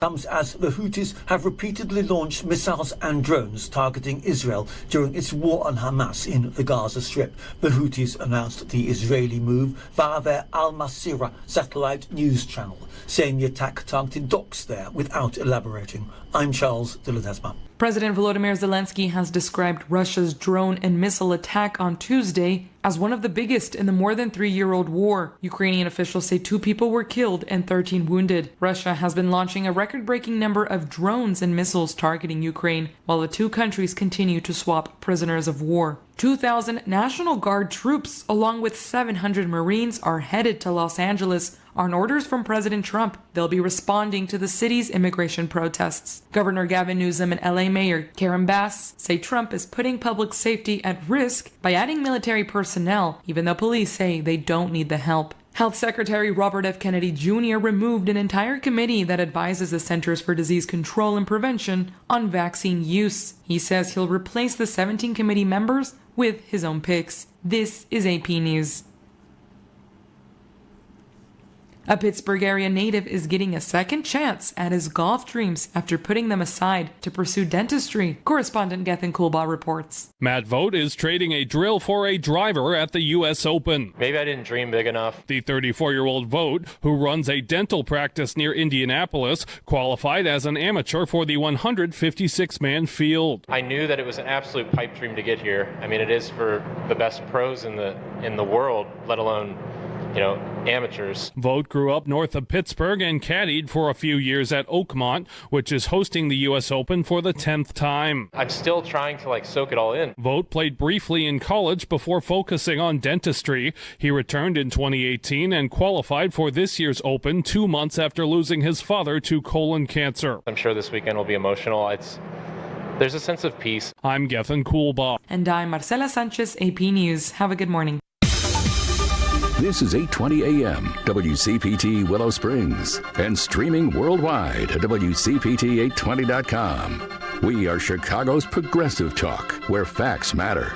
Comes as the Houthis have repeatedly launched missiles and drones targeting Israel during its war on Hamas in the Gaza Strip. The Houthis announced the Israeli move via their Al Masirah satellite news channel, saying the attack targeted docks there without elaborating. I'm Charles de Ledesma. President Volodymyr Zelensky has described Russia's drone and missile attack on Tuesday as one of the biggest in the more than 3-year-old war. Ukrainian officials say 2 people were killed and 13 wounded. Russia has been launching a record-breaking number of drones and missiles targeting Ukraine, while the 2 countries continue to swap prisoners of war. 2,000 National Guard troops, along with 700 Marines, are headed to Los Angeles on orders from President Trump. They'll be responding to the city's immigration protests. Governor Gavin Newsom and LA Mayor Karen Bass say Trump is putting public safety at risk by adding military personnel, even though police say they don't need the help. Health Secretary Robert F. Kennedy Jr. removed an entire committee that advises the Centers for Disease Control and Prevention on vaccine use. He says he'll replace the 17 committee members with his own picks. This is AP News. A Pittsburgh area native is getting a second chance at his golf dreams after putting them aside to pursue dentistry. Correspondent Gethin Coolbaugh reports. Matt Vogt is trading a drill for a driver at the U.S. Open. Maybe I didn't dream big enough. The 34-year-old Vogt, who runs a dental practice near Indianapolis, qualified as an amateur for the 156-man field. I knew that it was an absolute pipe dream to get here. I mean, it is for the best pros in the world, let alone amateurs. Vogt grew up north of Pittsburgh and caddied for a few years at Oakmont, which is hosting the U.S. Open for the 10th time. I'm still trying to soak it all in. Vogt played briefly in college before focusing on dentistry. He returned in 2018 and qualified for this year's Open 2 months after losing his father to colon cancer. I'm sure this weekend will be emotional. There's a sense of peace. I'm Gethin Coolbaugh. And I'm Marcela Sanchez, AP News. Have a good morning. This is 8:20 a.m. WCPT Willow Springs and streaming worldwide at WCPT820.com. We are Chicago's progressive talk, where facts matter.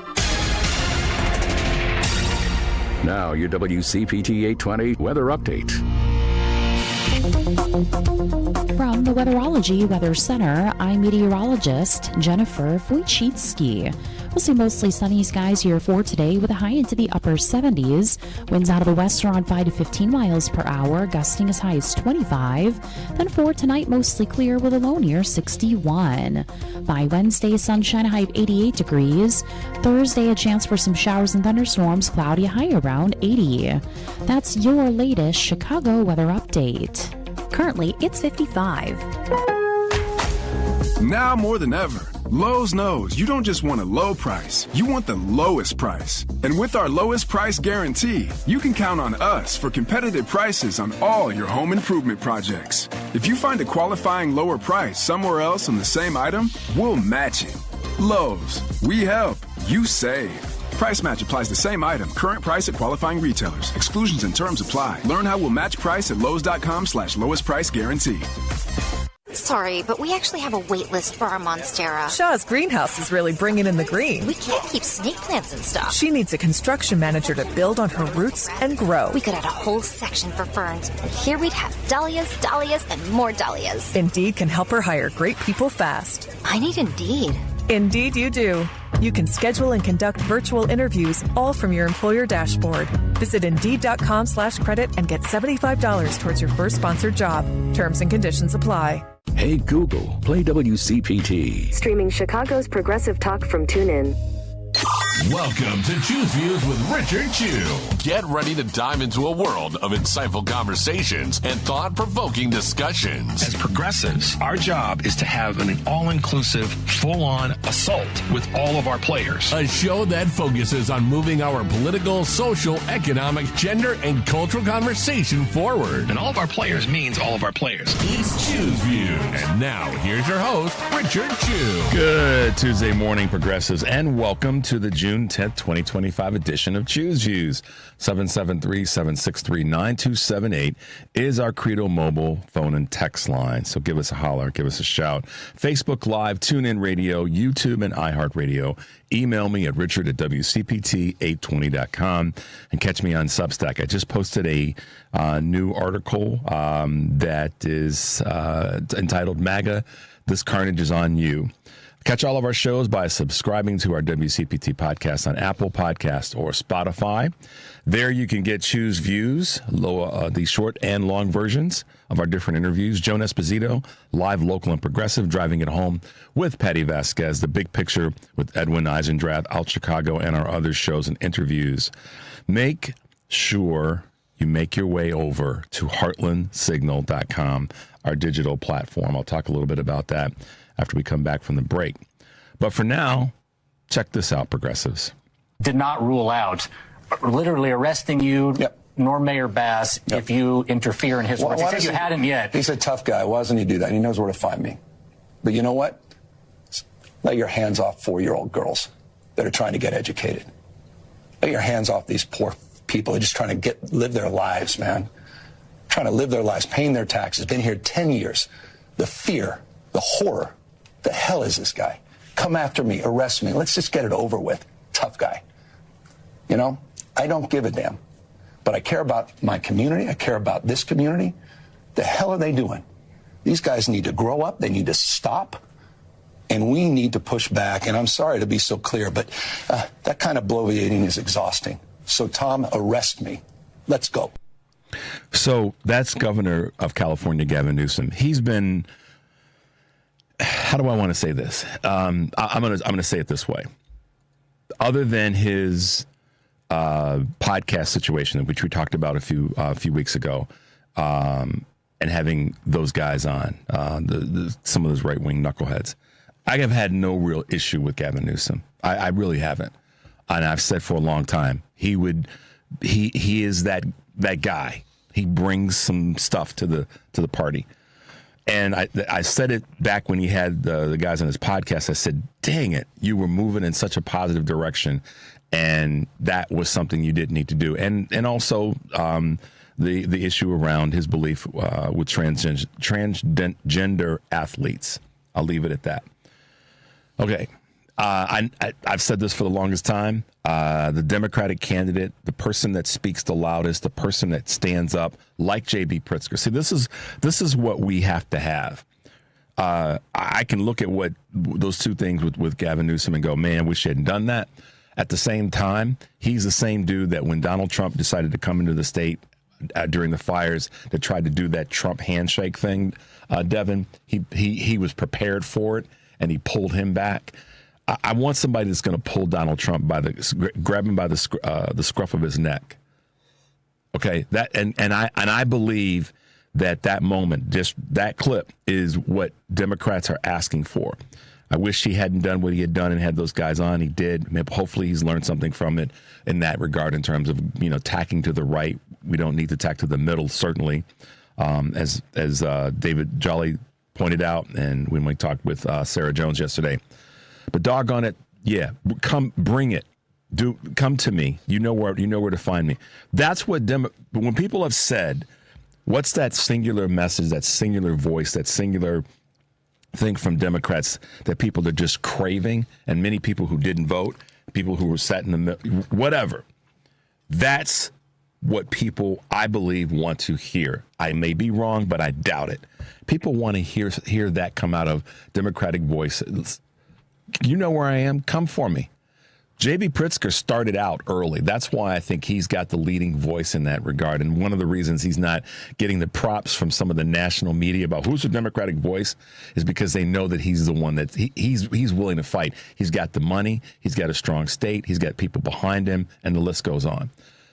Now your WCPT 820 weather update. From the Weatherology Weather Center, I'm meteorologist Jennifer Wojcicki. We'll see mostly sunny skies here for today with a high into the upper 70s. Winds out of the west around 5 to 15 miles per hour, gusting as high as 25. Then for tonight, mostly clear with a low near 61. By Wednesday, sunshine, high of 88 degrees. Thursday, a chance for some showers and thunderstorms, cloudy, high around 80. That's your latest Chicago weather update. Currently, it's 55. Now more than ever, Lowe's knows you don't just want a low price, you want the lowest price. And with our lowest price guarantee, you can count on us for competitive prices on all your home improvement projects. If you find a qualifying lower price somewhere else on the same item, we'll match it. Lowe's, we help, you save. Price match applies the same item, current price at qualifying retailers. Exclusions and terms apply. Learn how we'll match price at Lowe's.com/lowest price guarantee. Sorry, but we actually have a wait list for our Monstera. Shaw's greenhouse is really bringing in the green. We can't keep snake plants in stock. She needs a construction manager to build on her roots and grow. We could add a whole section for ferns. And here we'd have dahlias, dahlias, and more dahlias. Indeed can help her hire great people fast. I need Indeed. Indeed you do. You can schedule and conduct virtual interviews all from your employer dashboard. Visit Indeed.com/credit and get $75 towards your first sponsored job. Terms and conditions apply. Hey Google, play WCPT. Streaming Chicago's progressive talk from TuneIn. Welcome to Choose Views with Richard Chu. Get ready to dive into a world of insightful conversations and thought-provoking discussions. As progressives, our job is to have an all-inclusive, full-on assault with all of our players. A show that focuses on moving our political, social, economic, gender, and cultural conversation forward. And all of our players means all of our players. It's Choose Views. And now, here's your host, Richard Chu. Good Tuesday morning, progressives, and welcome to the June 10th, 2025 edition of Choose Views. 773-763-9278 is our Credo Mobile phone and text line. So give us a holler, give us a shout. Facebook Live, TuneIn Radio, YouTube, and iHeartRadio. Email me at richard@WCPT820.com and catch me on Substack. I just posted a new article that is entitled MAGA, This Carnage is on You. Catch all of our shows by subscribing to our WCPT podcast on Apple Podcast or Spotify. There you can get Choose Views, the short and long versions of our different interviews. Joan Esposito, live, local, and progressive, driving it home with Patty Vasquez. The Big Picture with Edwin Eisendrath, Out Chicago, and our other shows and interviews. Make sure you make your way over to heartlandsignal.com, our digital platform. I'll talk a little bit about that after we come back from the break. But for now, check this out, progressives. Did not rule out literally arresting you, nor Mayor Bass, if you interfere in his work. He said you hadn't yet. He's a tough guy. Why doesn't he do that? He knows where to find me. But you know what? Let your hands off 4-year-old girls that are trying to get educated. Let your hands off these poor people who are just trying to live their lives, man. Trying to live their lives, paying their taxes, been here 10 years. The fear, the horror. The hell is this guy? Come after me, arrest me. Let's just get it over with. Tough guy. You know, I don't give a damn. But I care about my community. I care about this community. The hell are they doing? These guys need to grow up. They need to stop. And we need to push back. And I'm sorry to be so clear, but that kind of bloviating is exhausting. So, Tom, arrest me. Let's go. So that's Governor of California, Gavin Newsom. He's been... How do I want to say this? I'm gonna say it this way. Other than his podcast situation, which we talked about a few weeks ago, and having those guys on, some of those right-wing knuckleheads, I have had no real issue with Gavin Newsom. I really haven't, and I've said for a long time he is that guy. He brings some stuff to the party. And I said it back when he had the guys on his podcast. I said, dang it, you were moving in such a positive direction. And that was something you didn't need to do. And also the issue around his belief with transgender athletes. I'll leave it at that. Okay. I've said this for the longest time. The Democratic candidate, the person that speaks the loudest, the person that stands up, like J.B. Pritzker. See, this is what we have to have. I can look at what those two things with Gavin Newsom and go, man, wish he hadn't done that. At the same time, he's the same dude that when Donald Trump decided to come into the state during the fires, that tried to do that Trump handshake thing, Devin, he was prepared for it and he pulled him back. I want somebody that's going to pull Donald Trump grab him by the scruff of his neck. Okay, I believe that moment, just that clip, is what Democrats are asking for. I wish he hadn't done what he had done and had those guys on. He did. Hopefully, he's learned something from it in that regard, in terms of tacking to the right. We don't need to tack to the middle, certainly, as David Jolly pointed out, and when we talked with Sarah Jones yesterday. But doggone it, yeah, bring it. Come to me. You know where to find me. That's what when people have said, what's that singular message, that singular voice, that singular thing from Democrats that people are just craving, and many people who didn't vote, people who were sat in the middle, whatever. That's what people, I believe, want to hear. I may be wrong, but I doubt it. People want to hear that come out of Democratic voices. You know where I am? Come for me. J.B. Pritzker started out early. That's why I think he's got the leading voice in that regard. And one of the reasons he's not getting the props from some of the national media about who's the Democratic voice is because they know that he's the one that he's willing to fight. He's got the money. He's got a strong state. He's got people behind him, and the list goes on.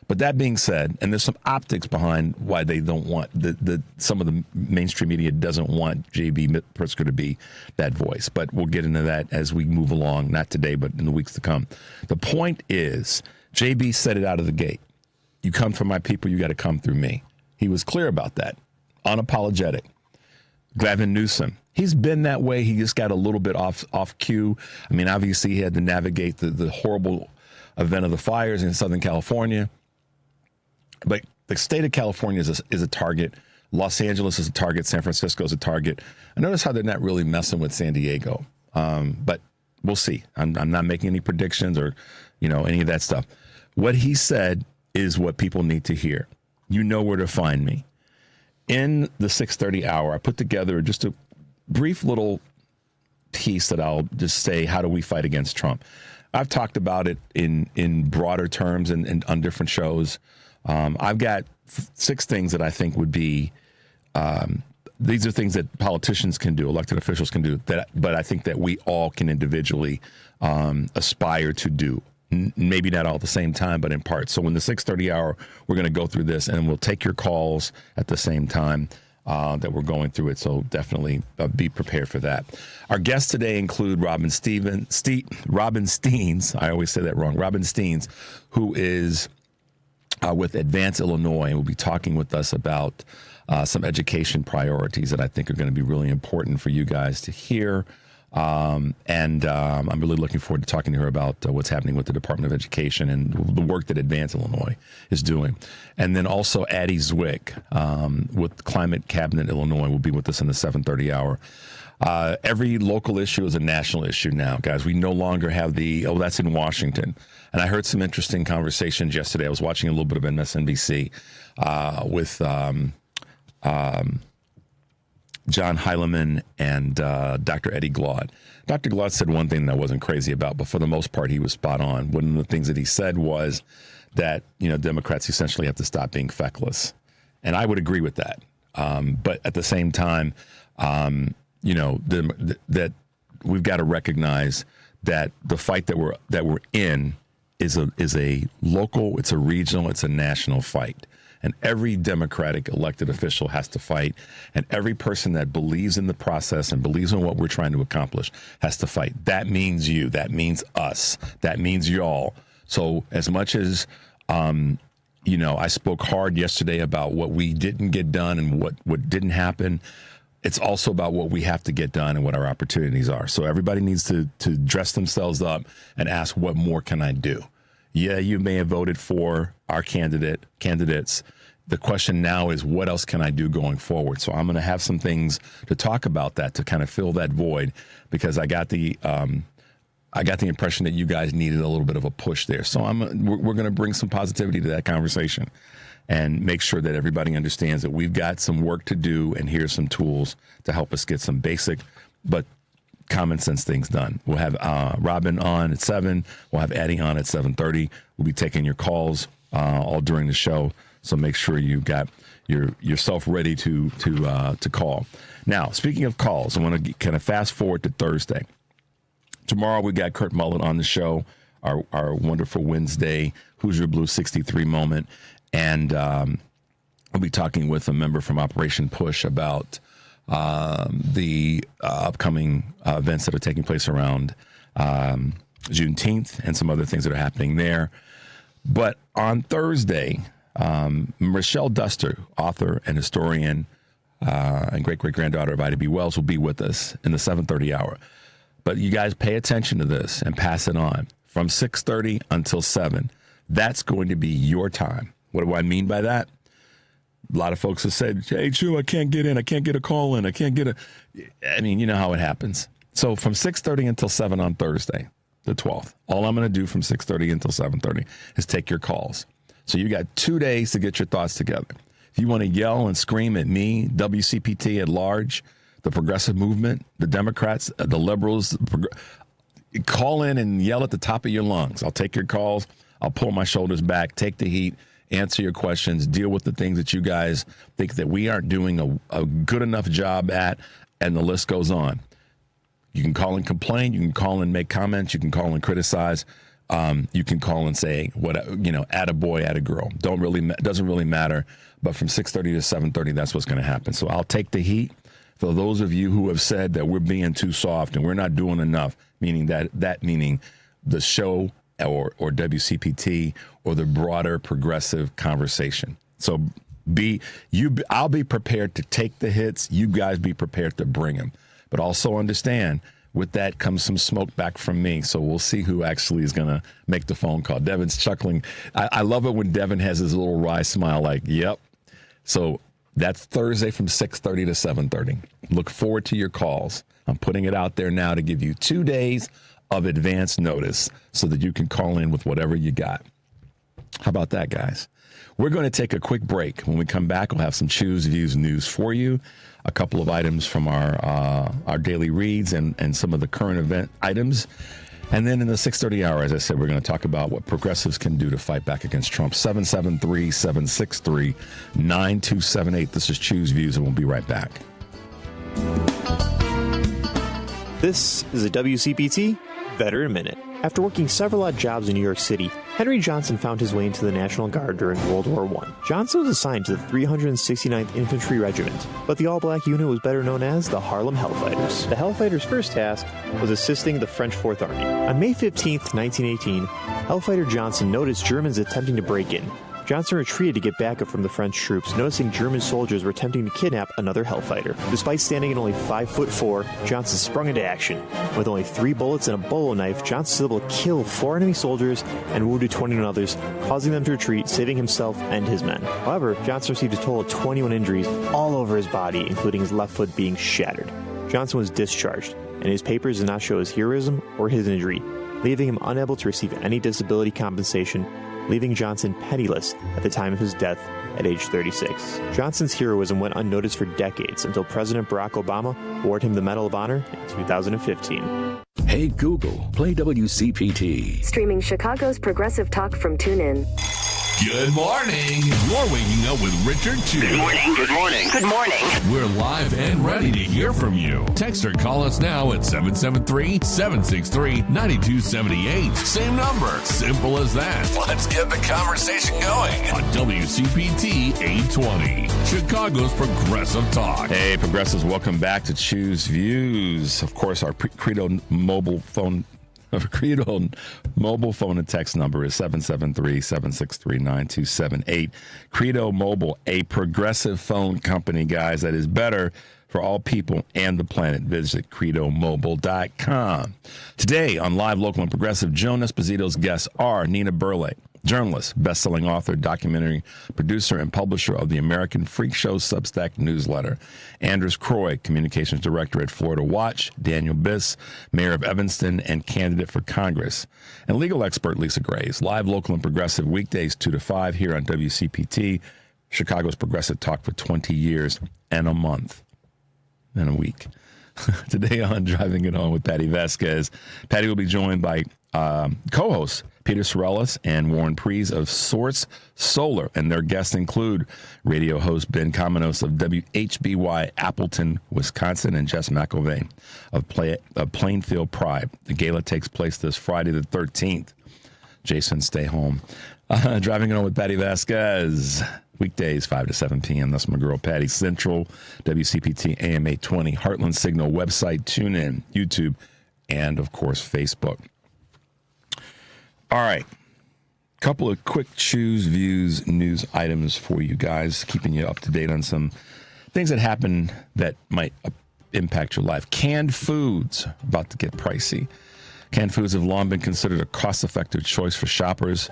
But that being said, and there's some optics behind why they don't want some of the mainstream media doesn't want J.B. Pritzker to be that voice. But we'll get into that as we move along, not today, but in the weeks to come. The point is, J.B. said it out of the gate. You come from my people, you got to come through me. He was clear about that, unapologetic. Gavin Newsom, he's been that way. He just got a little bit off cue. I mean, obviously he had to navigate the horrible event of the fires in Southern California. But the state of California is a target. Los Angeles is a target. San Francisco is a target. I notice how they're not really messing with San Diego. But we'll see. I'm not making any predictions or, any of that stuff. What he said is what people need to hear. You know where to find me. In the 6:30 hour, I put together just a brief little piece that I'll just say, how do we fight against Trump? I've talked about it in broader terms and on different shows. I've got 6 things that I think would be, these are things that politicians can do, elected officials can do, but I think that we all can individually aspire to do. Maybe not all at the same time, but in part. So in the 6:30 hour, we're going to go through this, and we'll take your calls at the same time that we're going through it. So definitely be prepared for that. Our guests today include Robin Steens. I always say that wrong. Robin Steens, who is with Advance Illinois, and will be talking with us about some education priorities that I think are going to be really important for you guys to hear. I'm really looking forward to talking to her about what's happening with the Department of Education and the work that Advance Illinois is doing. And then also Addie Zwick with Climate Cabinet Illinois will be with us in the 7:30 hour. Every local issue is a national issue now, guys. We no longer have that's in Washington. And I heard some interesting conversations yesterday. I was watching a little bit of MSNBC with John Heilemann and Dr. Eddie Glaude. Dr. Glaude said one thing that I wasn't crazy about, but for the most part, he was spot on. One of the things that he said was that, Democrats essentially have to stop being feckless. And I would agree with that. But at the same time, that we've got to recognize that the fight that we're in is a local, it's a regional, it's a national fight. And every Democratic elected official has to fight. And every person that believes in the process and believes in what we're trying to accomplish has to fight. That means you. That means us. That means y'all. So as much as, I spoke hard yesterday about what we didn't get done and what didn't happen, it's also about what we have to get done and what our opportunities are. So everybody needs to dress themselves up and ask, what more can I do? Yeah, you may have voted for our candidates. The question now is, what else can I do going forward? So I'm going to have some things to talk about that to kind of fill that void, because I got the impression that you guys needed a little bit of a push there. So we're going to bring some positivity to that conversation and make sure that everybody understands that we've got some work to do, and here's some tools to help us get some basic but common sense things done. We'll have Robin on at 7. We'll have Addie on at 7:30. We'll be taking your calls all during the show. So make sure you got yourself ready to call. Now, speaking of calls, I want to kind of fast forward to Thursday. Tomorrow we got Kurt Mullet on the show, our wonderful Wednesday Hoosier Blue 63 moment, and we'll be talking with a member from Operation Push about the upcoming events that are taking place around Juneteenth and some other things that are happening there. But on Thursday, Michelle Duster, author and historian and great-great-granddaughter of Ida B. Wells, will be with us in the 7:30 hour. But you guys pay attention to this and pass it on. From 6:30 until 7, that's going to be your time. What do I mean by that? A lot of folks have said, hey, Chew, I can't get in. I can't get a call in. You know how it happens. So from 6:30 until 7 on Thursday, the 12th, all I'm going to do from 6:30 until 7:30 is take your calls. So you got 2 days to get your thoughts together. If you want to yell and scream at me, WCPT at large, the progressive movement, the Democrats, the liberals, call in and yell at the top of your lungs. I'll take your calls. I'll pull my shoulders back, take the heat, answer your questions, deal with the things that you guys think that we aren't doing a good enough job at, and the list goes on. You can call and complain. You can call and make comments. You can call and criticize. You can call and say, attaboy, attagirl. Doesn't really matter. But from 6:30 to 7:30, that's what's going to happen. So I'll take the heat. For those of you who have said that we're being too soft and we're not doing enough, meaning the show or WCPT or the broader progressive conversation. So I'll be prepared to take the hits. You guys be prepared to bring them. But also understand, with that comes some smoke back from me. So we'll see who actually is going to make the phone call. Devin's chuckling. I love it when Devin has his little wry smile like, yep. So that's Thursday from 6:30 to 7:30. Look forward to your calls. I'm putting it out there now to give you 2 days of advance notice so that you can call in with whatever you got. How about that, guys? We're going to take a quick break. When we come back, we'll have some Choose Views news for you, a couple of items from our daily reads and some of the current event items. And then in the 6:30 hour, as I said, we're going to talk about what progressives can do to fight back against Trump. 773-763-9278. This is Choose Views, and we'll be right back. This is a WCPT Veteran Minute. After working several odd jobs in New York City, Henry Johnson found his way into the National Guard during World War I. Johnson was assigned to the 369th Infantry Regiment, but the all-black unit was better known as the Harlem Hellfighters. The Hellfighters' first task was assisting the French Fourth Army. On May 15, 1918, Hellfighter Johnson noticed Germans attempting to break in. Johnson retreated to get backup from the French troops, noticing German soldiers were attempting to kidnap another Hellfighter. Despite standing at only 5'4", Johnson sprung into action. With only 3 bullets and a bolo knife, Johnson was able to kill 4 enemy soldiers and wounded 21 others, causing them to retreat, saving himself and his men. However, Johnson received a total of 21 injuries all over his body, including his left foot being shattered. Johnson was discharged, and his papers did not show his heroism or his injury, leaving him unable to receive any disability compensation, leaving Johnson penniless at the time of his death at age 36. Johnson's heroism went unnoticed for decades until President Barack Obama awarded him the Medal of Honor in 2015. Hey Google, play WCPT. Streaming Chicago's progressive talk from TuneIn. Good morning. You're waking up with Richard Chew. Good morning. Good morning. Good morning. We're live and ready to hear from you. Text or call us now at 773-763-9278. Same number. Simple as that. Let's get the conversation going on WCPT 820, Chicago's Progressive Talk. Hey, progressives, welcome back to Choose Views. Of course, our Credo mobile phone and text number is 773-763-9278. Credo Mobile, a progressive phone company, guys, that is better for all people and the planet. Visit credomobile.com. Today on Live, Local, and Progressive, Joan Esposito's guests are Nina Burleigh, journalist, best-selling author, documentary producer, and publisher of the American Freak Show Substack newsletter. Anders Croy, communications director at Florida Watch. Daniel Biss, mayor of Evanston and candidate for Congress. And legal expert Lisa Graves. Live, Local, and Progressive, weekdays 2 to 5 here on WCPT, Chicago's Progressive Talk for 20 years and a month and a week. Today on Driving It Home with Patty Vasquez, Patty will be joined by co-hosts Peter Sorellis and Warren Prees of Source Solar, and their guests include radio host Ben Kamenos of WHBY Appleton, Wisconsin, and Jess McElvain of Plainfield Pride. The gala takes place this Friday the 13th. Jason, stay home. Driving It Home with Patty Vasquez, weekdays 5 to 7 p.m. That's my girl Patty. Central, WCPT AM 820, Heartland Signal website, TuneIn, YouTube, and of course Facebook. All right, couple of quick Choose Views news items for you guys, keeping you up to date on some things that happen that might impact your life. Canned foods about to get pricey. Canned foods have long been considered a cost-effective choice for shoppers.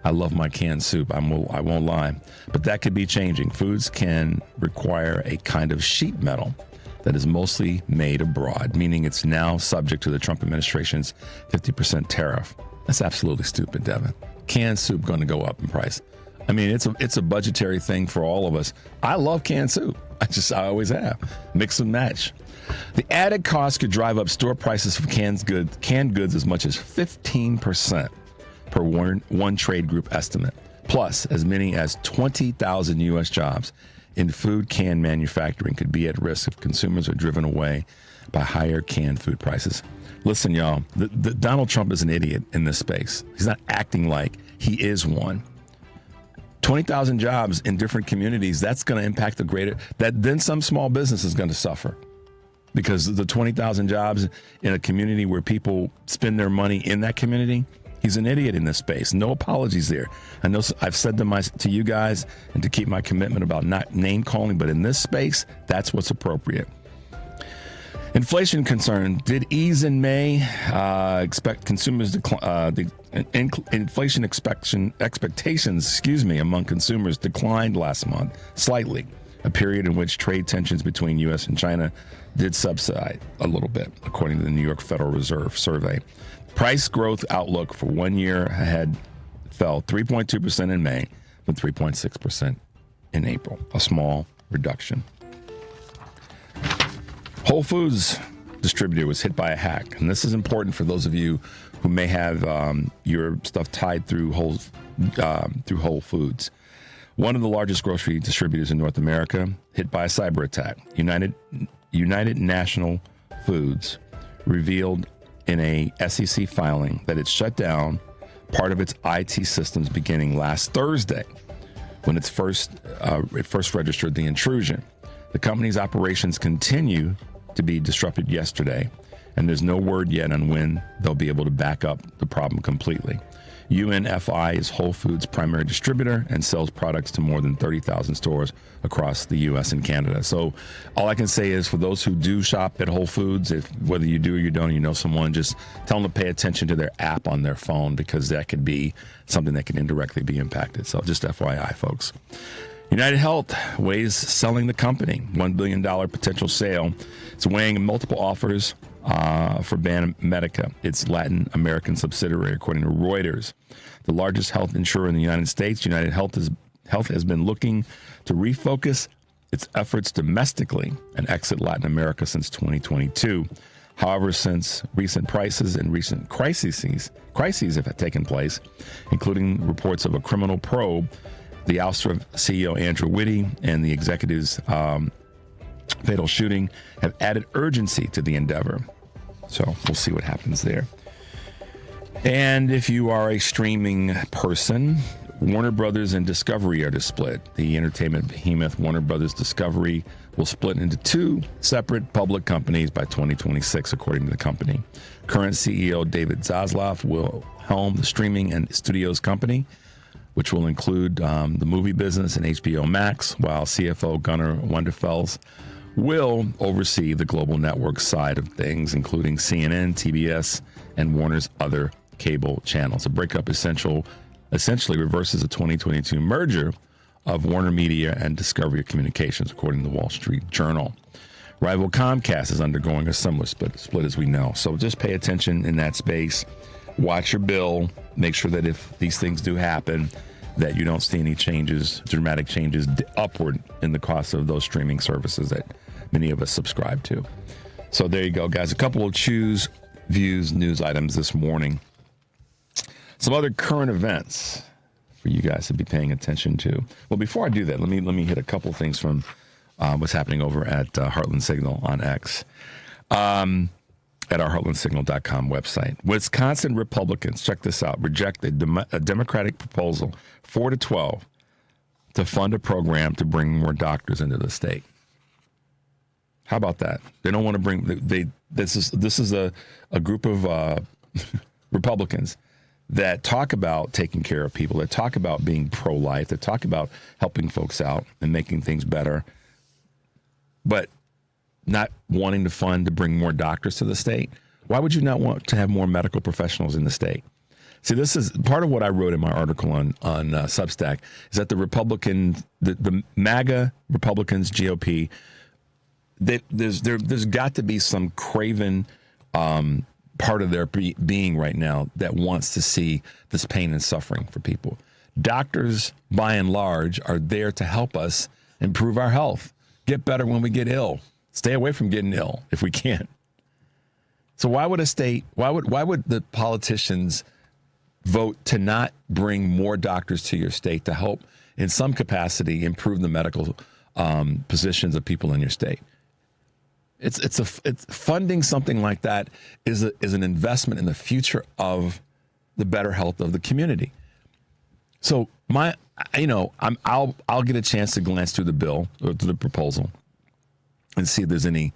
I love my canned soup, I won't lie, but that could be changing. Foods can require a kind of sheet metal that is mostly made abroad, meaning it's now subject to the Trump administration's 50% tariff. That's absolutely stupid, Devin. Canned soup going to go up in price. I mean, it's a budgetary thing for all of us. I love canned soup. I always have. Mix and match. The added cost could drive up store prices for canned goods as much as 15% per one trade group estimate. Plus, as many as 20,000 U.S. jobs in food can manufacturing could be at risk if consumers are driven away by higher canned food prices. Listen, y'all, Donald Trump is an idiot in this space. He's not acting like he is one. 20,000 jobs in different communities, that's going to impact then some small business is going to suffer. Because the 20,000 jobs in a community where people spend their money in that community, he's an idiot in this space. No apologies there. I know I've said to you guys, and to keep my commitment about not name calling, but in this space, that's what's appropriate. Inflation concern did ease in May. Expect consumers inflation expectations, among consumers declined last month slightly. A period in which trade tensions between U.S. and China did subside a little bit, according to the New York Federal Reserve survey. Price growth outlook for 1 year ahead fell 3.2% in May, from 3.6% in April. A small reduction. Whole Foods distributor was hit by a hack, and this is important for those of you who may have your stuff tied through Whole Foods. One of the largest grocery distributors in North America hit by a cyber attack. United National Foods revealed in a SEC filing that it shut down part of its IT systems beginning last Thursday, when it first registered the intrusion. The company's operations continue to be disrupted yesterday, and there's no word yet on when they'll be able to back up the problem completely. UNFI is Whole Foods' primary distributor and sells products to more than 30,000 stores across the U.S. and Canada. So all I can say is for those who do shop at Whole Foods, whether you do or you don't, you know someone, just tell them to pay attention to their app on their phone, because that could be something that can indirectly be impacted. So just FYI, folks. United Health weighs selling the company. $1 billion potential sale. It's weighing multiple offers for Banmédica, its Latin American subsidiary, according to Reuters. The largest health insurer in the United States, United Health has been looking to refocus its efforts domestically and exit Latin America since 2022. However, since recent crises have taken place, including reports of a criminal probe, the ouster of CEO Andrew Whitty and the executive's fatal shooting have added urgency to the endeavor. So we'll see what happens there. And if you are a streaming person, Warner Brothers and Discovery are to split. The entertainment behemoth Warner Brothers Discovery will split into two separate public companies by 2026, according to the company. Current CEO David Zaslav will helm the streaming and studios company, which will include the movie business and HBO Max, while CFO Gunnar Wunderfels will oversee the global network side of things, including CNN, TBS, and Warner's other cable channels. The breakup essentially reverses the 2022 merger of Warner Media and Discovery Communications, according to the Wall Street Journal. Rival Comcast is undergoing a similar split, as we know. So just pay attention in that space. Watch your bill. Make sure that if these things do happen, that you don't see any dramatic changes upward in the cost of those streaming services that many of us subscribe to. So there you go, guys. A couple of Choose Views news items this morning. Some other current events for you guys to be paying attention to. Well, before I do that, let me hit a couple of things from what's happening over at Heartland Signal on X. At our heartlandsignal.com website. Wisconsin Republicans, check this out, reject a Democratic proposal 4-12 to fund a program to bring more doctors into the state. How about that? They don't want to bring. This is a group of Republicans that talk about taking care of people, that talk about being pro-life, that talk about helping folks out and making things better, but not wanting to fund to bring more doctors to the state. Why would you not want to have more medical professionals in the state? See, this is part of what I wrote in my article on Substack, is that the MAGA Republicans, GOP, there's got to be some craven part of their being right now that wants to see this pain and suffering for people. Doctors, by and large, are there to help us improve our health, get better when we get ill. Stay away from getting ill if we can. So why would the politicians vote to not bring more doctors to your state to help in some capacity improve the medical positions of people in your state? It's funding something like that is an investment in the future of the better health of the community. So I'll get a chance to glance through the bill or through the proposal and see if there's anything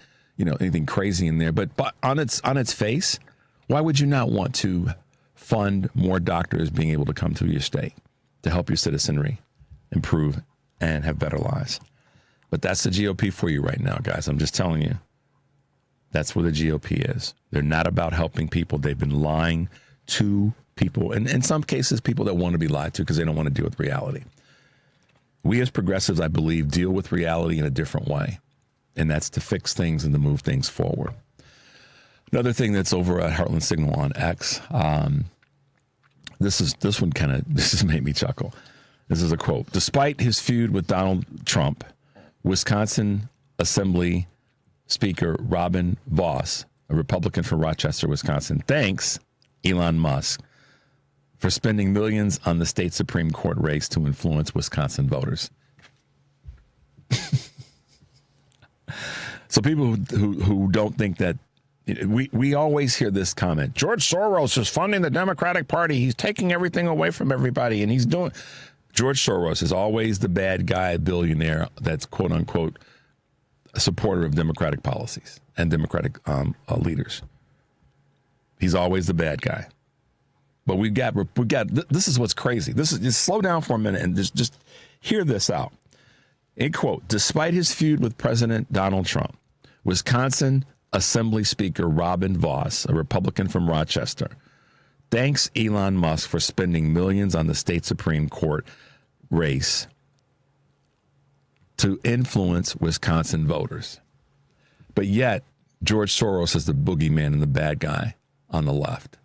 crazy in there. But on its face, why would you not want to fund more doctors being able to come to your state to help your citizenry improve and have better lives? But that's the GOP for you right now, guys. I'm just telling you. That's where the GOP is. They're not about helping people. They've been lying to people, and in some cases, people that want to be lied to because they don't want to deal with reality. We as progressives, I believe, deal with reality in a different way, and that's to fix things and to move things forward. Another thing that's over at Heartland Signal on X, this has made me chuckle. This is a quote. Despite his feud with Donald Trump, Wisconsin Assembly Speaker Robin Vos, a Republican from Rochester, Wisconsin, thanks Elon Musk for spending millions on the state Supreme Court race to influence Wisconsin voters. So people who don't think that, we always hear this comment, George Soros is funding the Democratic Party. He's taking everything away from everybody, and he's doing... George Soros is always the bad guy billionaire that's, quote unquote, a supporter of Democratic policies and Democratic leaders. He's always the bad guy. But we got. This is what's crazy. Just slow down for a minute and just hear this out. A quote: despite his feud with President Donald Trump, Wisconsin Assembly Speaker Robin Vos, a Republican from Rochester, thanks Elon Musk for spending millions on the state Supreme Court race to influence Wisconsin voters. But yet, George Soros is the boogeyman and the bad guy on the left.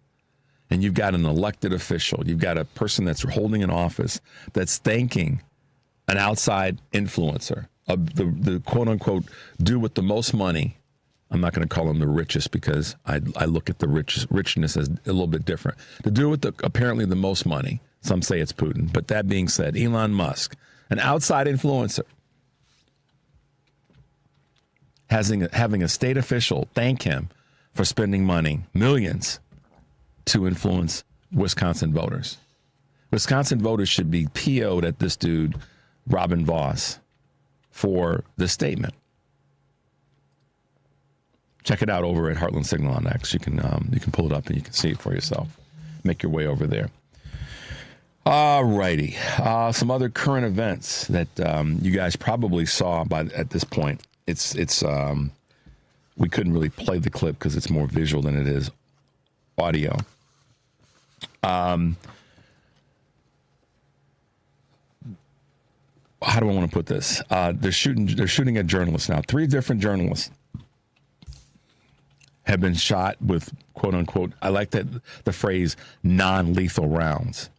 And you've got an elected official, you've got a person that's holding an office that's thanking an outside influencer, the quote-unquote dude with the most money. I'm not going to call him the richest because I look at the richness as a little bit different. The dude with apparently the most money, some say it's Putin. But that being said, Elon Musk, an outside influencer, having a state official thank him for spending money, millions, to influence Wisconsin voters. Wisconsin voters should be PO'd at this dude, Robin Vos, for this statement. Check it out over at Heartland Signal on X. You can pull it up and you can see it for yourself. Make your way over there. All righty. Some other current events that you guys probably saw at this point. It's we couldn't really play the clip because it's more visual than it is audio. How do I want to put this? They're shooting at journalists now. 3 different journalists have been shot with, quote unquote, I like the phrase, non-lethal rounds.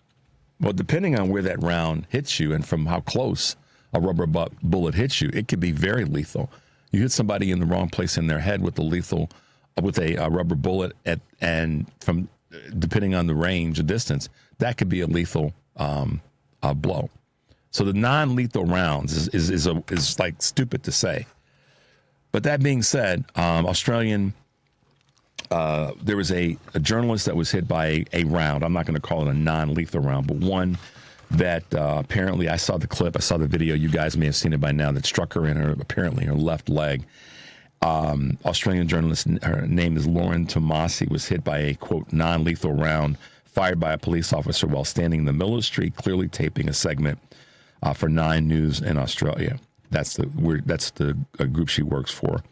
Well, depending on where that round hits you and from how close a rubber bullet hits you, it could be very lethal. You hit somebody in the wrong place in their head with a rubber bullet, and from depending on the range or distance, that could be a lethal blow. So the non-lethal rounds is like stupid to say. But that being said, Australian. There was a journalist that was hit by a round. I'm not going to call it a non-lethal round, but one that apparently, I saw the clip, I saw the video, you guys may have seen it by now, that struck her in her left leg. Australian journalist, her name is Lauren Tomasi, was hit by a, quote, non-lethal round fired by a police officer while standing in the middle of the street, clearly taping a segment for 9 News in Australia. That's the group she works for.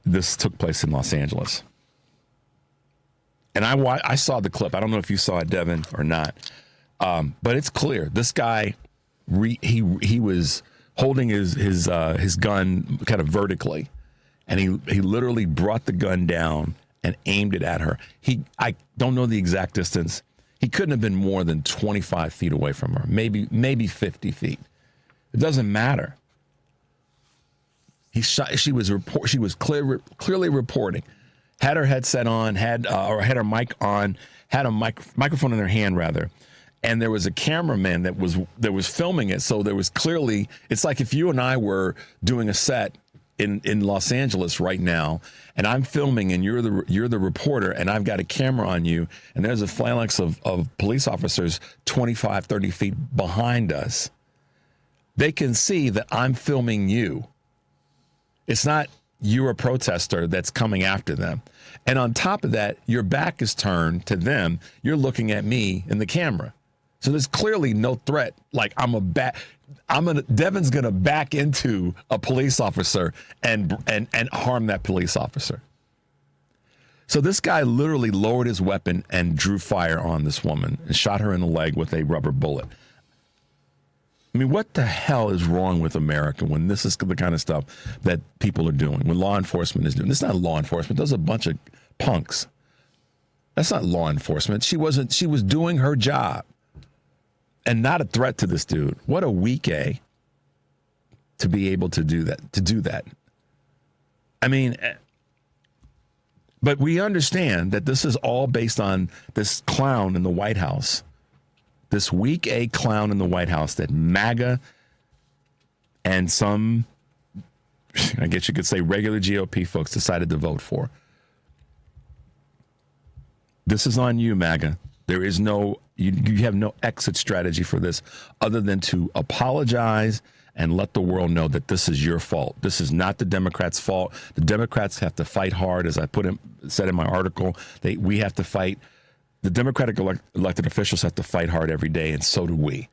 This took place in Los Angeles. And I saw the clip. I don't know if you saw it, Devin, or not. But it's clear. This guy, he was holding his gun kind of vertically. And he literally brought the gun down and aimed it at her. I don't know the exact distance. He couldn't have been more than 25 feet away from her, maybe 50 feet. It doesn't matter. She was clearly reporting. Had her headset on, had her mic on, had a microphone in her hand rather, and there was a cameraman that was filming it. So there was clearly, it's like if you and I were doing a set in Los Angeles right now, and I'm filming, and you're the reporter, and I've got a camera on you, and there's a phalanx of police officers 25, 30 feet behind us. They can see that I'm filming you. It's not you're a protester that's coming after them. And on top of that, your back is turned to them. You're looking at me in the camera. So there's clearly no threat. Like I'm Devin's gonna back into a police officer and harm that police officer. So this guy literally lowered his weapon and drew fire on this woman and shot her in the leg with a rubber bullet. I mean, what the hell is wrong with America when this is the kind of stuff that people are doing, when law enforcement is doing? This is not law enforcement. Those are a bunch of punks. That's not law enforcement. She was doing her job and not a threat to this dude. What a weak A to be able to do that. I mean, but we understand that this is all based on this clown in the White House. This weak A clown in the White House that MAGA and some, I guess you could say, regular GOP folks decided to vote for. This is on you, MAGA. There is no, you have no exit strategy for this other than to apologize and let the world know that this is your fault. This is not the Democrats' fault. The Democrats have to fight hard, as I said in my article. We have to fight. The Democratic elected officials have to fight hard every day, and so do we.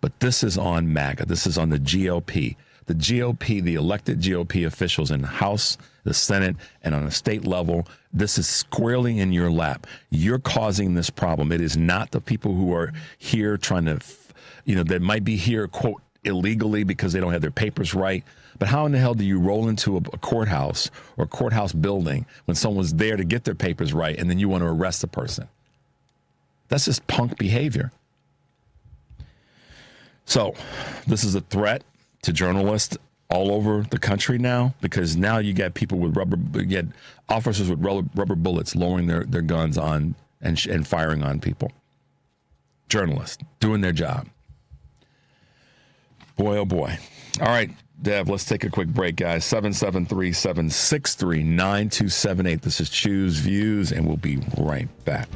But this is on MAGA. This is on the GOP. The GOP, the elected GOP officials in the House, the Senate, and on a state level, this is squarely in your lap. You're causing this problem. It is not the people who are here trying to, that might be here, quote, illegally because they don't have their papers right. But how in the hell do you roll into a courthouse or a courthouse building when someone's there to get their papers right and then you want to arrest the person? That's just punk behavior. So this is a threat to journalists all over the country now, because now you got people with officers with rubber bullets lowering their guns on and firing on people. Journalists doing their job. Boy, oh boy. All right, Dev, let's take a quick break, guys. 773-763-9278. This is Choose Views, and we'll be right back.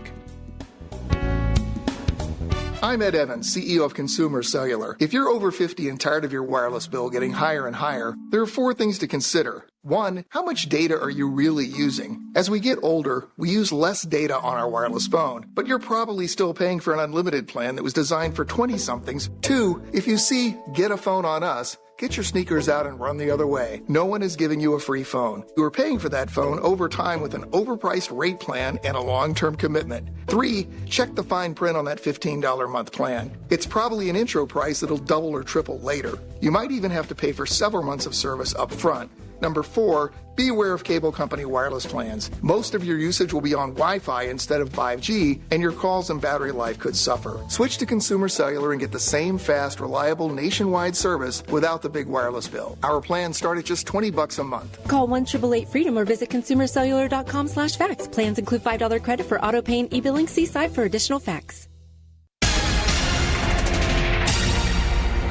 I'm Ed Evans, CEO of Consumer Cellular. If you're over 50 and tired of your wireless bill getting higher and higher, there are 4 things to consider. 1, how much data are you really using? As we get older, we use less data on our wireless phone, but you're probably still paying for an unlimited plan that was designed for 20-somethings. 2, if you see Get a Phone on Us, get your sneakers out and run the other way. No one is giving you a free phone. You are paying for that phone over time with an overpriced rate plan and a long-term commitment. 3, check the fine print on that $15 a month plan. It's probably an intro price that'll double or triple later. You might even have to pay for several months of service up front. Number 4, be aware of cable company wireless plans. Most of your usage will be on Wi-Fi instead of 5G, and your calls and battery life could suffer. Switch to Consumer Cellular and get the same fast, reliable, nationwide service without the big wireless bill. Our plans start at just $20 a month. Call 1-888-FREEDOM or visit consumercellular.com/facts. Plans include $5 credit for auto pay and e-billing. See site for additional facts.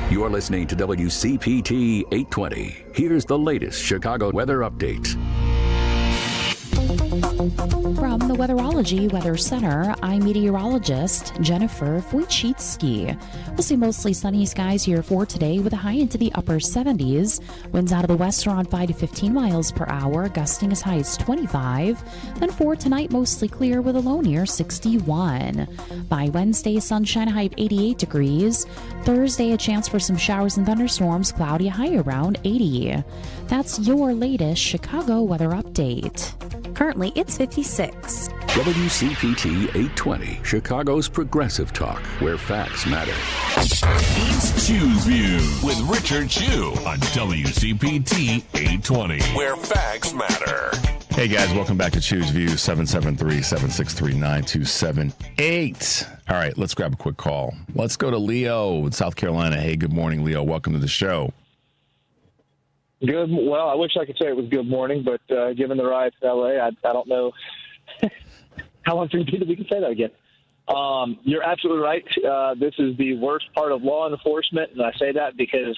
You're listening to WCPT 820. Here's the latest Chicago weather update. From the Weatherology Weather Center, I'm meteorologist Jennifer Wojcicki. We'll see mostly sunny skies here for today with a high into the upper 70s. Winds out of the west around 5 to 15 miles per hour, gusting as high as 25. Then for tonight, mostly clear with a low near 61. By Wednesday, sunshine, high of 88 degrees. Thursday, a chance for some showers and thunderstorms, cloudy, high around 80. That's your latest Chicago weather update. Currently, it's 56. WCPT 820, Chicago's progressive talk, where facts matter. It's Choose Views with Richard Chew on WCPT 820, where facts matter. Hey guys, welcome back to Choose Views, 773-763-9278. All right, let's grab a quick call. Let's go to Leo in South Carolina. Hey, good morning, Leo. Welcome to the show. Good. Well, I wish I could say it was good morning, but given the riots in L.A., I don't know how long we can say that again. You're absolutely right. This is the worst part of law enforcement, and I say that because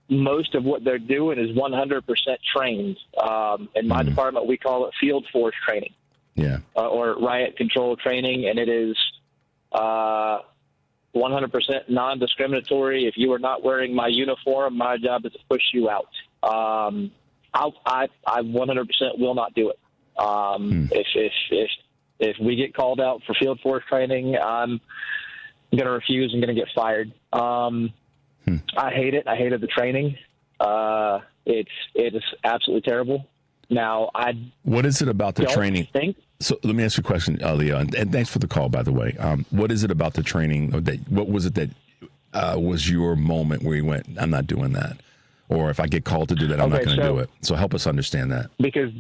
most of what they're doing is 100% trained. In my department, we call it field force training, or riot control training, and it is 100% non-discriminatory. If you are not wearing my uniform, my job is to push you out. I 100% will not do it. If we get called out for field force training, I'm going to refuse and going to get fired. I hate it. I hated the training. It is absolutely terrible. Now, what is it about the training? So let me ask you a question, Leo, and thanks for the call, by the way. What is it about the training? What was it that was your moment where you went, I'm not doing that? Or if I get called to do that, I'm not going to do it. So help us understand that. Because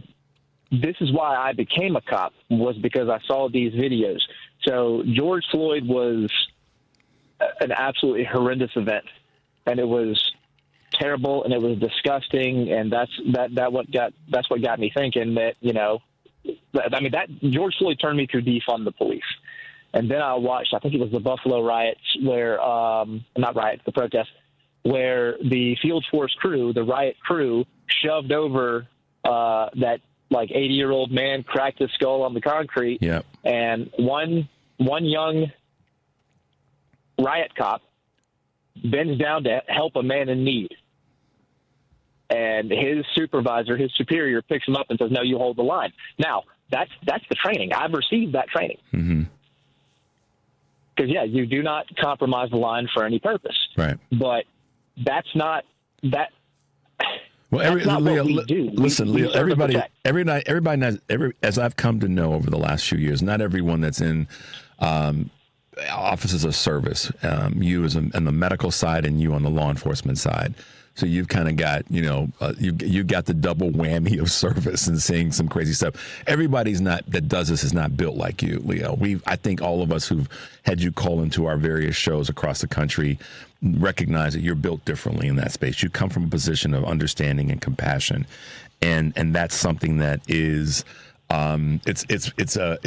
this is why I became a cop, was because I saw these videos. So George Floyd was an absolutely horrendous event, and it was terrible and it was disgusting, and that's what got me thinking that, that George Floyd turned me to defund the police. And then I watched, I think it was the Buffalo riots where the protests, where the field force crew, the riot crew, shoved over that 80-year-old man, cracked his skull on the concrete. Yep. And one young riot cop bends down to help a man in need. And his supervisor, his superior, picks him up and says, "No, you hold the line." Now, that's the training. I've received that training. Mm-hmm. Because, you do not compromise the line for any purpose. Right. But that's not that. Well, Leo, listen, Leo, everybody knows, as I've come to know over the last few years, not everyone that's in offices of service, you as on the medical side and you on the law enforcement side. So you've kind of got, you got the double whammy of service and seeing some crazy stuff. Everybody's that does this is not built like you, Leo. I think all of us who've had you call into our various shows across the country recognize that you're built differently in that space. You come from a position of understanding and compassion, and that's something that is. It's a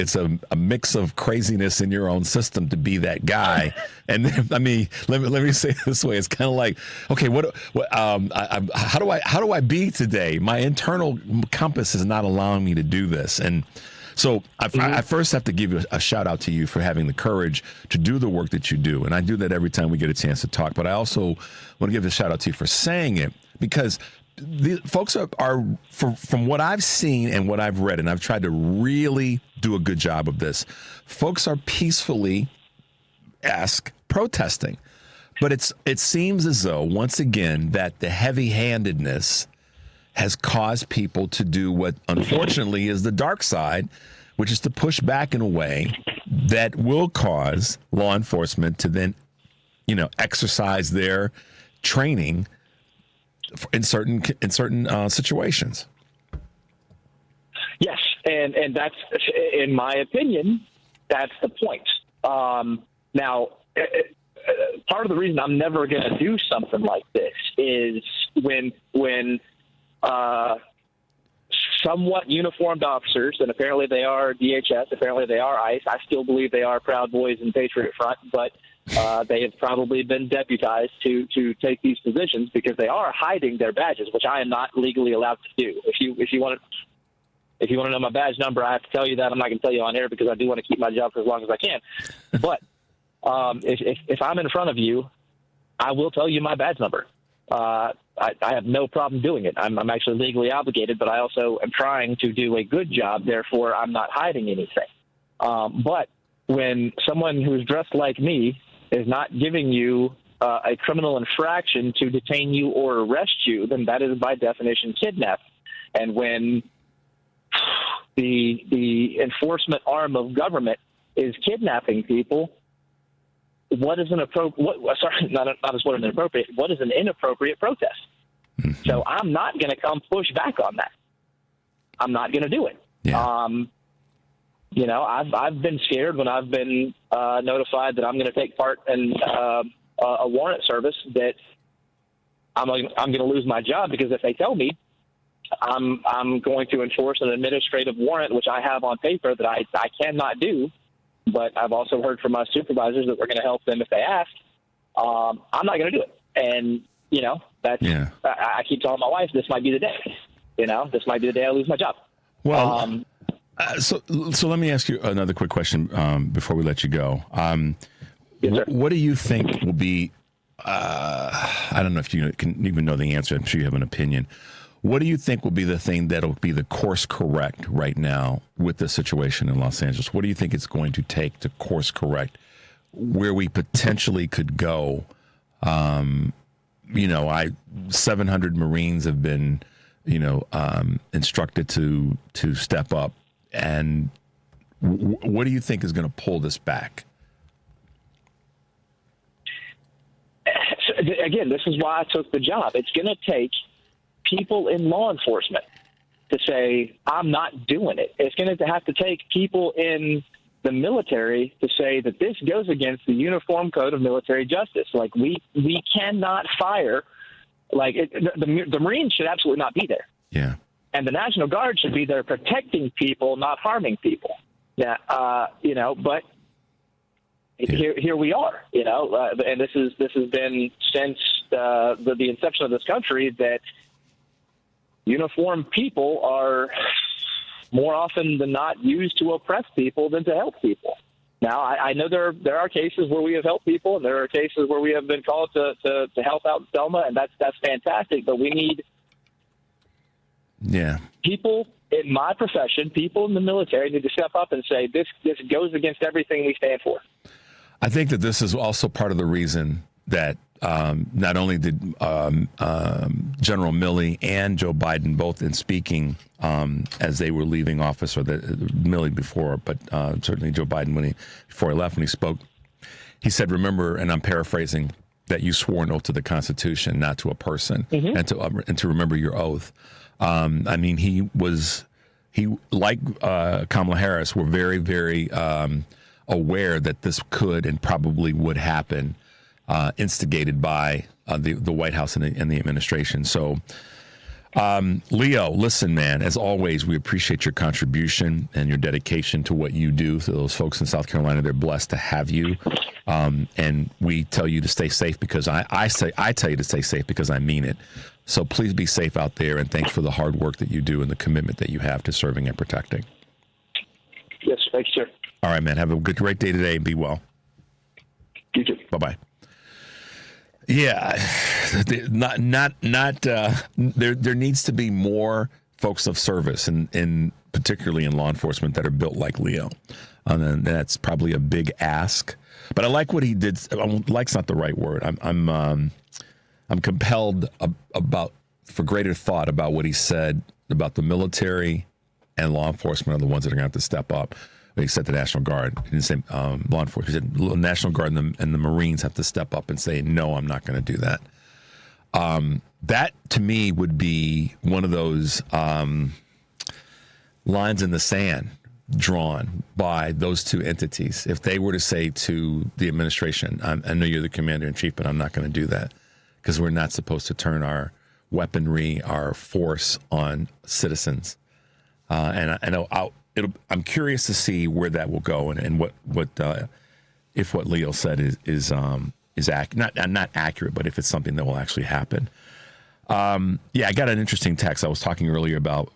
mix of craziness in your own system to be that guy. And I mean, let me say it this way. It's kind of like, okay, how do I be today? My internal compass is not allowing me to do this. And so I first have to give you a shout out to you for having the courage to do the work that you do. And I do that every time we get a chance to talk. But I also want to give a shout out to you for saying it, because the folks are from what I've seen and what I've read, and I've tried to really do a good job of this, folks are peacefully protesting. But it seems as though, once again, that the heavy-handedness has caused people to do what, unfortunately, is the dark side, which is to push back in a way that will cause law enforcement to then, exercise their training in certain situations. Yes, and that's, in my opinion, that's the point. Now, part of the reason I'm never going to do something like this is when somewhat uniformed officers, and apparently they are DHS, apparently they are ICE. I still believe they are Proud Boys and Patriot Front, but they have probably been deputized to take these positions because they are hiding their badges, which I am not legally allowed to do. If you want to know my badge number, I have to tell you that. I'm not going to tell you on air because I do want to keep my job for as long as I can. But if I'm in front of you, I will tell you my badge number. I have no problem doing it. I'm actually legally obligated, but I also am trying to do a good job. Therefore, I'm not hiding anything. But when someone who's dressed like me is not giving you a criminal infraction to detain you or arrest you, then that is by definition kidnapping. And when the enforcement arm of government is kidnapping people, what is an inappropriate protest? So I'm not going to come push back on that. I'm not going to do it. Yeah. I've been scared when I've been notified that I'm going to take part in a warrant service that I'm going to lose my job, because if they tell me I'm going to enforce an administrative warrant, which I have on paper that I cannot do, but I've also heard from my supervisors that we're going to help them if they ask, I'm not going to do it. And, I keep telling my wife, this might be the day. This might be the day I lose my job. Well, so let me ask you another quick question before we let you go. Yes, what do you think will be, I don't know if you can even know the answer. I'm sure you have an opinion. What do you think will be the thing that'll be the course correct right now with the situation in Los Angeles? What do you think it's going to take to course correct where we potentially could go 700 Marines have been, instructed to step up. And what do you think is going to pull this back? Again, this is why I took the job. It's going to take people in law enforcement to say, I'm not doing it. It's going to have to take people in the military to say that this goes against the Uniform Code of Military Justice. Like, we cannot fire. Like, the Marines should absolutely not be there. Yeah. And the National Guard should be there protecting people, not harming people. Yeah, but here we are, and this has been since the inception of this country that uniformed people are more often than not used to oppress people than to help people. Now, I know there are cases where we have helped people, and there are cases where we have been called to help out in Selma, and that's fantastic. But we need people in my profession, people in the military need to step up and say this goes against everything we stand for. I think that this is also part of the reason that not only did General Milley and Joe Biden, both in speaking as they were leaving office, or Milley before, but certainly Joe Biden before he left, when he spoke, he said, remember, and I'm paraphrasing, that you swore an oath to the Constitution, not to a person, and to remember your oath. He like Kamala Harris, were very, very aware that this could and probably would happen, instigated by the White House and the administration. So, Leo, listen, man, as always, we appreciate your contribution and your dedication to what you do. To those folks in South Carolina, they're blessed to have you. And we tell you to stay safe because I tell you to stay safe because I mean it. So please be safe out there, and thanks for the hard work that you do and the commitment that you have to serving and protecting. Yes, thanks, sir. All right, man. Have a great day today and be well. You too. Bye-bye. Yeah, there needs to be more folks of service, and particularly in law enforcement, that are built like Leo. And that's probably a big ask. But I like what he did. Like's not the right word. I'm compelled for greater thought about what he said about the military and law enforcement are the ones that are going to have to step up. He said the National Guard. He didn't say law enforcement. He said the National Guard and the Marines have to step up and say, no, I'm not going to do that. That, to me, would be one of those lines in the sand drawn by those two entities. If they were to say to the administration, I know you're the commander-in-chief, but I'm not going to do that because we're not supposed to turn our weaponry, our force on citizens. And I know I'm curious to see where that will go and what if what Leo said is not accurate, but if it's something that will actually happen. I got an interesting text. I was talking earlier about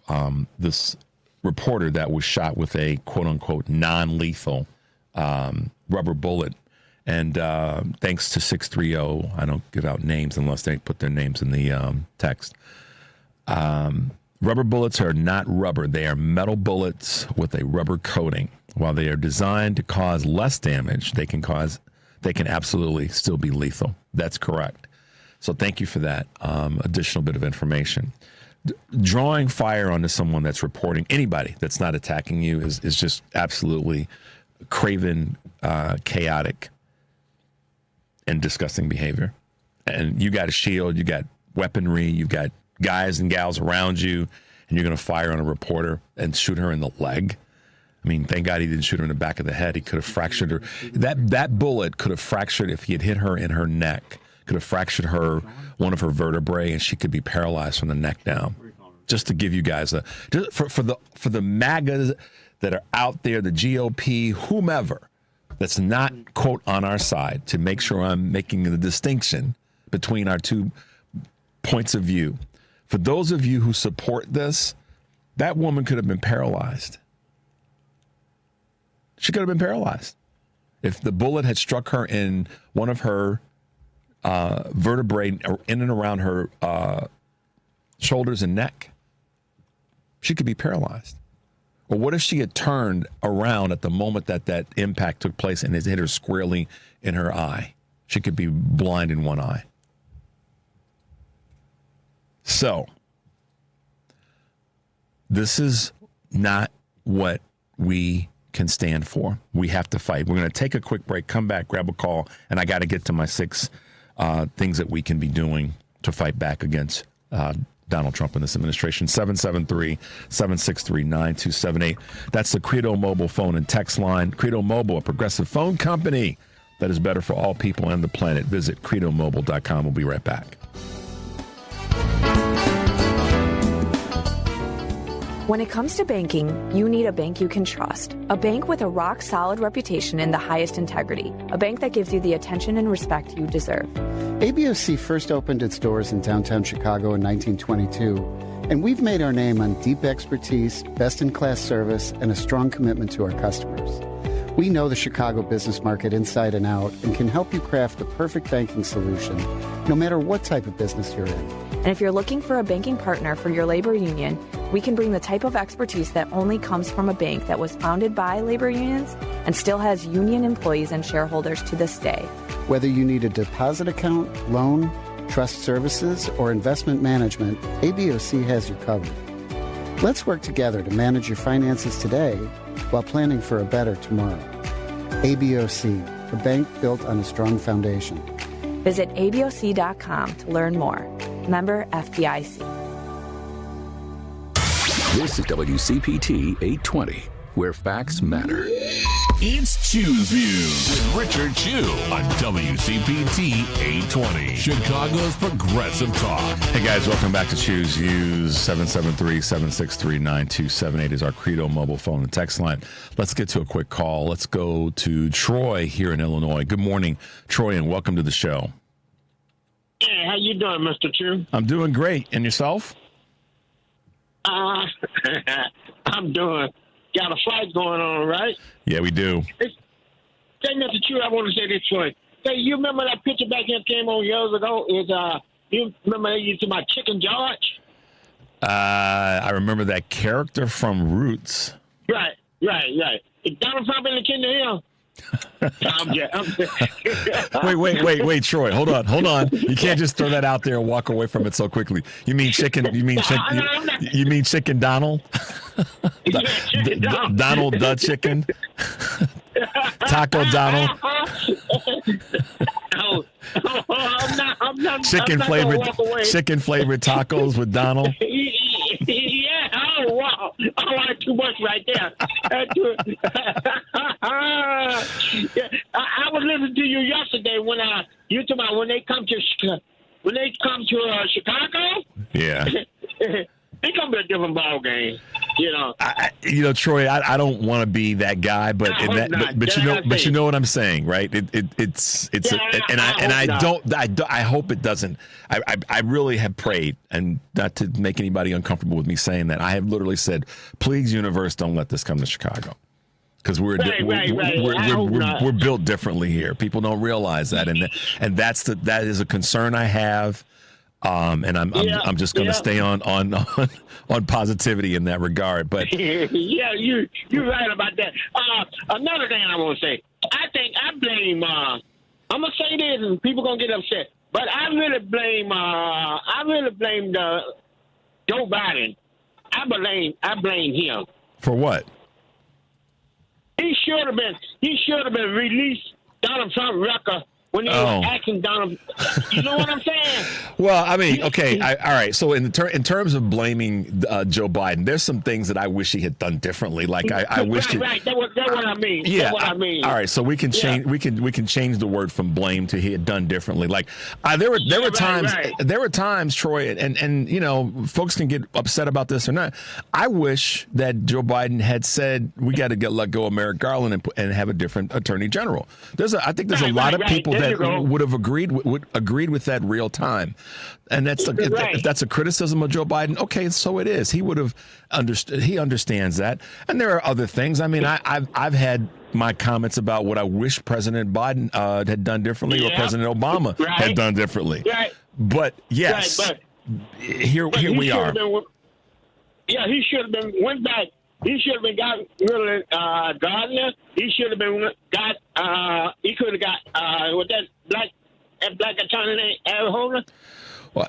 this reporter that was shot with a quote unquote non-lethal rubber bullet. And thanks to 630, I don't give out names unless they put their names in the text. Rubber bullets are not rubber. They are metal bullets with a rubber coating. While they are designed to cause less damage, they can absolutely still be lethal. That's correct. So thank you for that additional bit of information. Drawing fire onto someone that's reporting, anybody that's not attacking you, is just absolutely craven, chaotic, and disgusting behavior. And you got a shield, you got weaponry, you've got guys and gals around you, and you're going to fire on a reporter and shoot her in the leg. I mean, thank God he didn't shoot her in the back of the head. He could have fractured her. That bullet could have fractured, if he had hit her in her neck, could have fractured one of her vertebrae, and she could be paralyzed from the neck down. Just to give you guys for the MAGAs that are out there, the GOP, whomever, that's not, quote, on our side, to make sure I'm making the distinction between our two points of view. For those of you who support this, that woman could have been paralyzed. She could have been paralyzed. If the bullet had struck her in one of her vertebrae in and around her shoulders and neck, she could be paralyzed. Or what if she had turned around at the moment that impact took place and it hit her squarely in her eye? She could be blind in one eye. So this is not what we can stand for. We have to fight. We're going to take a quick break, come back, grab a call, and I got to get to my 6 things that we can be doing to fight back against Donald Trump and this administration. 773-763-9278. That's the Credo Mobile phone and text line. Credo Mobile, a progressive phone company that is better for all people and the planet. Visit credomobile.com. We'll be right back. When it comes to banking, you need a bank you can trust. A bank with a rock-solid reputation and the highest integrity. A bank that gives you the attention and respect you deserve. ABOC first opened its doors in downtown Chicago in 1922, and we've made our name on deep expertise, best-in-class service, and a strong commitment to our customers. We know the Chicago business market inside and out and can help you craft the perfect banking solution, no matter what type of business you're in. And if you're looking for a banking partner for your labor union, we can bring the type of expertise that only comes from a bank that was founded by labor unions and still has union employees and shareholders to this day. Whether you need a deposit account, loan, trust services, or investment management, ABOC has you covered. Let's work together to manage your finances today while planning for a better tomorrow. ABOC, a bank built on a strong foundation. Visit aboc.com to learn more. Member FDIC. This is WCPT 820, where facts matter. It's Choose Views with Richard Chew on WCPT 820, Chicago's Progressive Talk. Hey guys, welcome back to Choose Views. 773-763-9278 is our Credo mobile phone and text line. Let's get to a quick call. Let's go to Troy here in Illinois. Good morning, Troy, and welcome to the show. Hey, how you doing, Mr. Chew? I'm doing great. And yourself? I'm doing. Got a fight going on, right? Yeah, we do. Say, Mr. Chew, I want to say this for you. Say, you remember that picture back here came on years ago? You remember they used to my Chicken George? I remember that character from Roots. Right. Is Donald Trump in the Kingdom Hill? Wait, Troy, hold on. You can't just throw that out there and walk away from it so quickly. You mean chicken Donald? Donald the chicken? Taco Donald? I'm not chicken flavored tacos with Donald? Yeah, oh wow. I like too much right there. I was listening to you yesterday when you talking about when they come to Chicago. Yeah. It's gonna be a different ball game, you know. Troy, I don't want to be that guy, but you know what I'm saying, right? I hope it doesn't. I really have prayed, and not to make anybody uncomfortable with me saying that, I have literally said, please, universe, don't let this come to Chicago. Because we're built differently here. People don't realize that, and that is a concern I have. And I'm just going to stay on positivity in that regard. But yeah, you're right about that. Another thing I want to say, I think I blame. I'm gonna say this, and people gonna get upset, but I really blame Joe Biden. I blame him. For what? He should have been released Donald Trump record when he was asking Donald. You know what I'm saying? Well, I mean, okay, all right. So in terms of blaming Joe Biden, there's some things that I wish he had done differently. Like I wish. Right. That's what I mean. Yeah. That's what I mean. All right. So we can change. We can change the word from blame to he had done differently. Like there were times, Troy, and folks can get upset about this or not. I wish that Joe Biden had said we got to let go of Merrick Garland and have a different attorney general. I think there's a lot of people that would have agreed with that real time, and if that's a criticism of Joe Biden, okay, so it is. He would have understood. He understands that, and there are other things. I mean, I've had my comments about what I wish President Biden had done differently, or President Obama had done differently. Right. But yes, here we are. He should have been went back. He should have been got rid of Gardner. He should have been got. He could have got what that black attorney name, Al Holder. Well,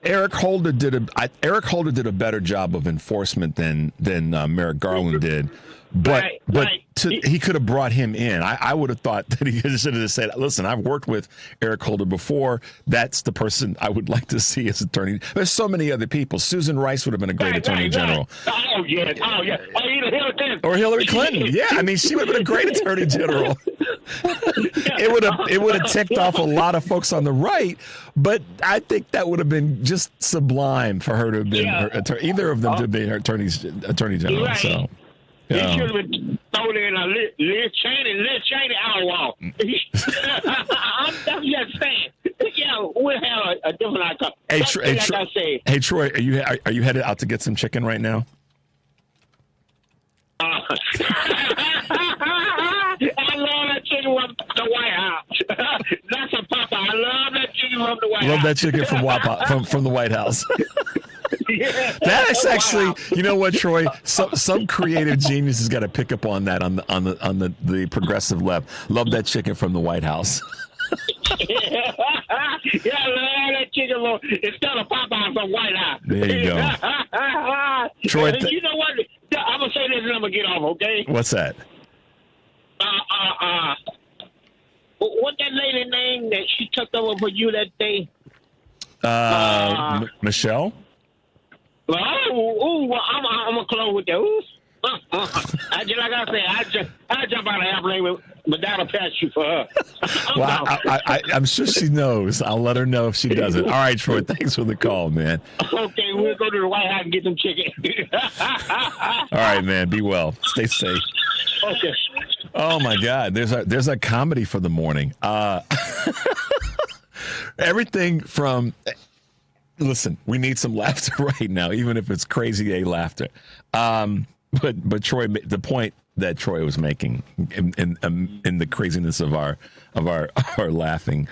Eric Holder did a better job of enforcement than Merrick Garland did. But he could have brought him in. I would have thought that he should have said, listen, I've worked with Eric Holder before. That's the person I would like to see as attorney. There's so many other people. Susan Rice would have been a great attorney general. Oh, yeah. Or Hillary Clinton. Yeah, I mean, she would have been a great attorney general. It would have ticked off a lot of folks on the right, but I think that would have been just sublime for her to have been either of them to be her attorney general. Right. So. He should have been thrown in a Liz Cheney outlaw. I'm just saying. Yeah, we'll have a different outcome. Hey, Troy, are you headed out to get some chicken right now? I love that chicken from the White House. That's a papa. I love that chicken from the White House. Love that chicken from the White House. Yeah. That's actually, you know what, Troy? Some creative genius has got to pick up on that on the progressive left. Love that chicken from the White House. Yeah, I love that chicken from instead of Popeye from White House. There you go. Troy, you know what? I'm gonna say this and I'm gonna get off. Okay. What's that? What that lady name that she took over for you that day? Michelle. Well, I'm gonna close with that. I just like I said, I jump out of the airplane with Madonna parachute for her. Well, I'm sure she knows. I'll let her know if she doesn't. All right, Troy. Thanks for the call, man. Okay, we'll go to the White House and get some chicken. All right, man. Be well. Stay safe. Okay. Oh my God. There's a comedy for the morning. Everything from. Listen, we need some laughter right now, even if it's crazy A laughter. But Troy, the point that Troy was making in the craziness of our laughing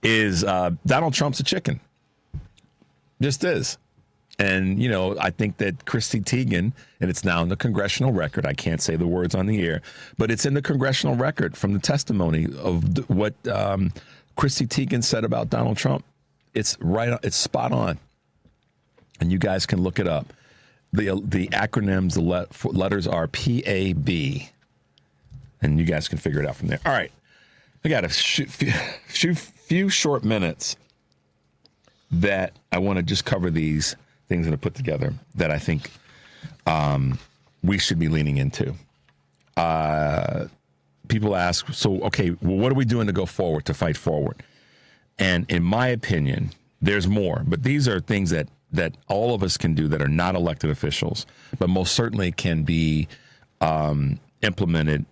is Donald Trump's a chicken. Just is. And, you know, I think that Chrissy Teigen, and it's now in the congressional record. I can't say the words on the air, but it's in the congressional record from the testimony of what Chrissy Teigen said about Donald Trump. It's right. It's spot on, and you guys can look it up. The acronyms, the letters are PAB, and you guys can figure it out from there. All right, I got a few short minutes that I want to just cover these things that I put together that I think we should be leaning into. People ask, so okay, well, what are we doing to go forward, to fight forward? And in my opinion, there's more. But these are things that all of us can do that are not elected officials, but most certainly can be implemented.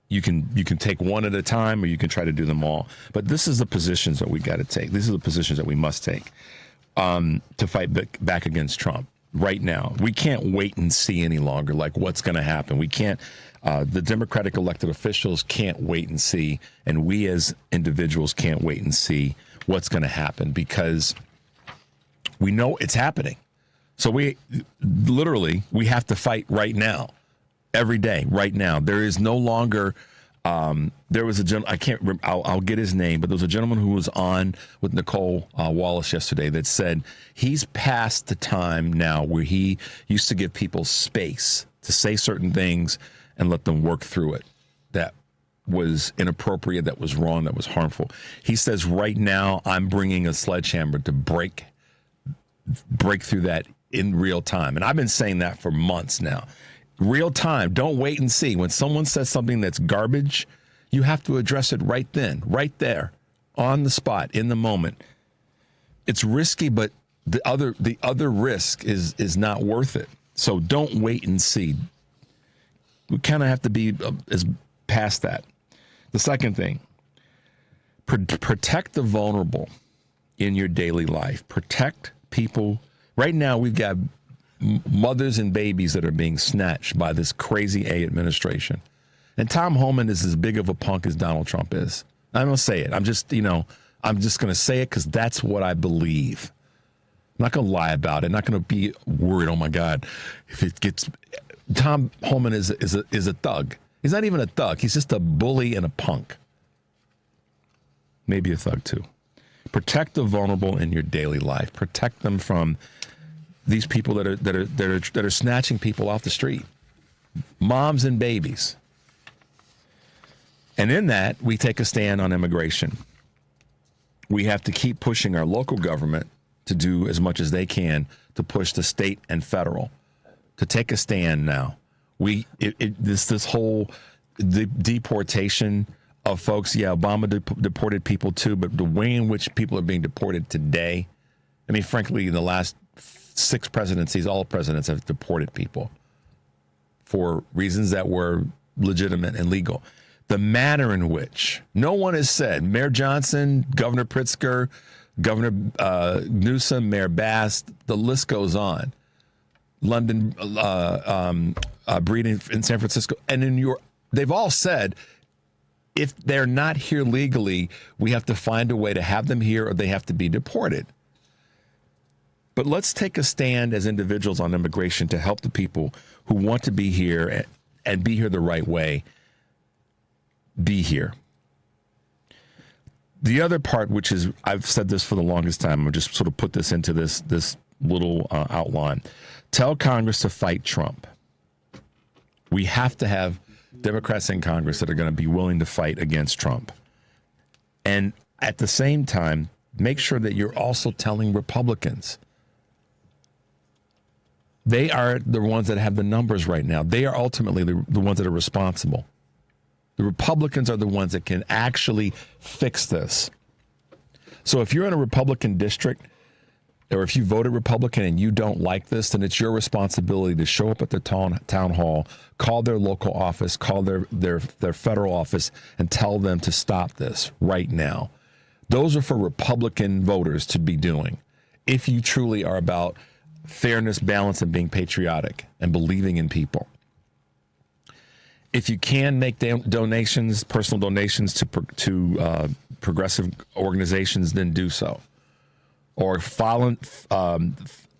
You can take one at a time, or you can try to do them all. But this is the positions that we got to take. These are the positions that we must take to fight back against Trump right now. We can't wait and see any longer, like what's going to happen. We can't. The Democratic elected officials can't wait and see, and we as individuals can't wait and see what's going to happen, because we know it's happening. So we have to fight right now, every day, right now. There is no longer. There was a gentleman, I can't remember. I'll get his name, but there was a gentleman who was on with Nicole Wallace yesterday that said he's past the time now where he used to give people space to say certain things and let them work through it. That was inappropriate, that was wrong, that was harmful. He says right now I'm bringing a sledgehammer to break through that in real time. And I've been saying that for months now. Real time. Don't wait and see. When someone says something that's garbage, you have to address it right then, right there, on the spot, in the moment. It's risky, but the other risk is not worth it. So don't wait and see. We kind of have to be past that. The second thing, protect the vulnerable in your daily life. Protect people. Right now, we've got mothers and babies that are being snatched by this crazy A administration. And Tom Homan is as big of a punk as Donald Trump is. I'm going to say it. I'm just going to say it because that's what I believe. I'm not going to lie about it. I'm not going to be worried, oh my God, if it gets... Tom Homan is a thug. He's not even a thug. He's just a bully and a punk. Maybe a thug too. Protect the vulnerable in your daily life. Protect them from these people that are snatching people off the street, moms and babies. And in that, we take a stand on immigration. We have to keep pushing our local government to do as much as they can to push the state and federal to take a stand now. This whole deportation of folks, yeah, Obama deported people too, but the way in which people are being deported today, I mean, frankly, in the last 6 presidencies, all presidents have deported people for reasons that were legitimate and legal. The manner in which, no one has said, Mayor Johnson, Governor Pritzker, Governor Newsom, Mayor Bass, the list goes on. London, Breed in San Francisco, and in New York, they've all said, if they're not here legally, we have to find a way to have them here or they have to be deported. But let's take a stand as individuals on immigration to help the people who want to be here and be here the right way, be here. The other part, which is, I've said this for the longest time, I'll just sort of put this into this little outline. Tell Congress to fight Trump. We have to have Democrats in Congress that are going to be willing to fight against Trump. And at the same time, make sure that you're also telling Republicans. They are the ones that have the numbers right now. They are ultimately the ones that are responsible. The Republicans are the ones that can actually fix this. So if you're in a Republican district, or if you voted Republican and you don't like this, then it's your responsibility to show up at the town hall, call their local office, call their federal office, and tell them to stop this right now. Those are for Republican voters to be doing. If you truly are about fairness, balance, and being patriotic and believing in people. If you can make donations, personal donations to progressive organizations, then do so. Or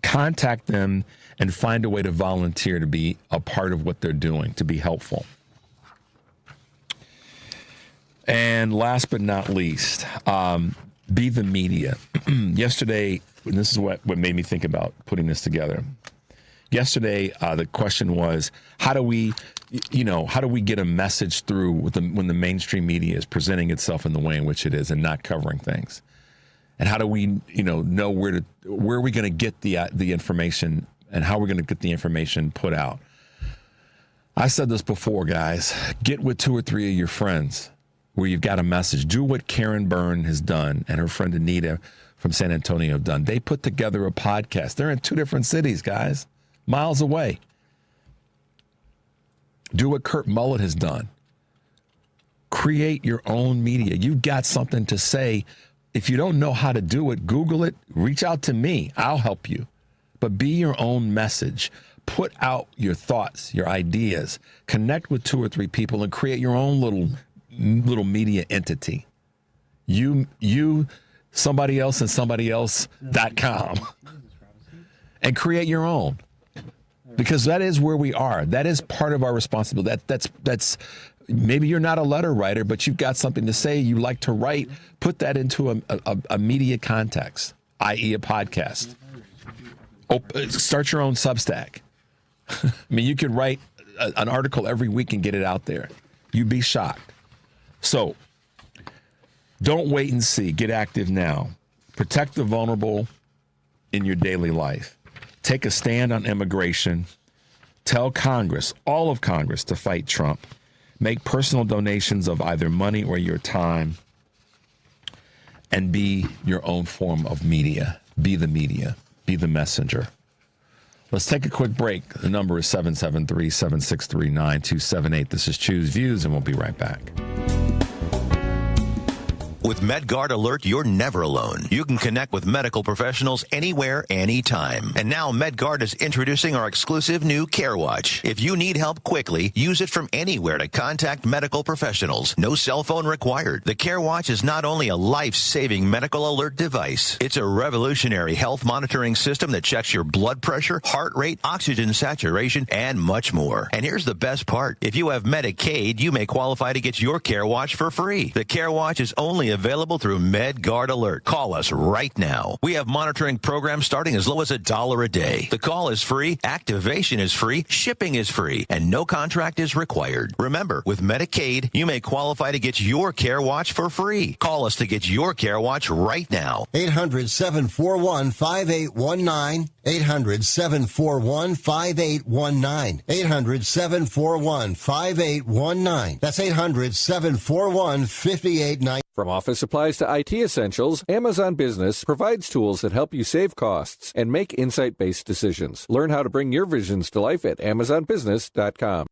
contact them and find a way to volunteer to be a part of what they're doing, to be helpful. And last but not least, be the media. Yesterday, and this is what made me think about putting this together. Yesterday, the question was, how do we get a message through when the mainstream media is presenting itself in the way in which it is and not covering things? And how do we, know where are we going to get the information and how we're going to get the information put out? I said this before, guys. Get with 2 or 3 of your friends where you've got a message. Do what Karen Byrne has done and her friend Anita from San Antonio have done. They put together a podcast. They're in 2 different cities, guys, miles away. Do what Kurt Mullet has done. Create your own media. You've got something to say. If you don't know how to do it, Google it, reach out to me. I'll help you. But be your own message. Put out your thoughts, your ideas. Connect with 2 or 3 people and create your own little media entity. You, somebody else and somebody else.com. And create your own. Because that is where we are. That is part of our responsibility. That's maybe you're not a letter writer, but you've got something to say. You like to write. Put that into a media context, i.e. a podcast. Start your own Substack. I mean, you could write an article every week and get it out there. You'd be shocked. So don't wait and see. Get active now. Protect the vulnerable in your daily life. Take a stand on immigration. Tell Congress, all of Congress, to fight Trump. Make personal donations of either money or your time. And be your own form of media. Be the media. Be the messenger. Let's take a quick break. The number is 773-763-9278. This is Choose Views, and we'll be right back. With MedGuard Alert, you're never alone. You can connect with medical professionals anywhere, anytime. And now MedGuard is introducing our exclusive new CareWatch. If you need help quickly, use it from anywhere to contact medical professionals. No cell phone required. The CareWatch is not only a life-saving medical alert device, it's a revolutionary health monitoring system that checks your blood pressure, heart rate, oxygen saturation, and much more. And here's the best part. If you have Medicaid, you may qualify to get your CareWatch for free. The CareWatch is only available through MedGuard Alert. Call us right now. We have monitoring programs starting as low as $1 a day. The call is free, activation is free, shipping is free, and no contract is required. Remember, with Medicaid, you may qualify to get your Care Watch for free. Call us to get your Care Watch right now. 800-741-5819. 800-741-5819. 800-741-5819. That's 800-741-5819. From office supplies to IT essentials, Amazon Business provides tools that help you save costs and make insight-based decisions. Learn how to bring your visions to life at AmazonBusiness.com.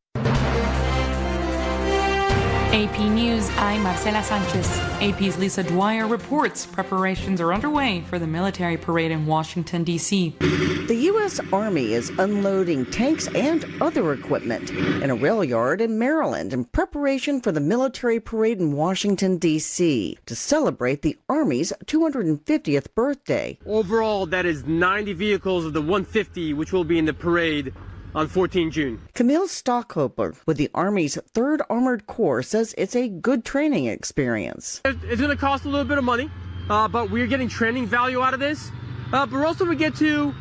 AP News, I'm Marcela Sanchez. AP's Lisa Dwyer reports preparations are underway for the military parade in Washington, D.C. The U.S. Army is unloading tanks and other equipment in a rail yard in Maryland in preparation for the military parade in Washington, D.C. to celebrate the Army's 250th birthday. Overall, that is 90 vehicles of the 150, which will be in the parade on 14 June. Camille Stockhofer with the Army's 3rd Armored Corps says it's a good training experience. It's going to cost a little bit of money, but we're getting training value out of this. But also we get to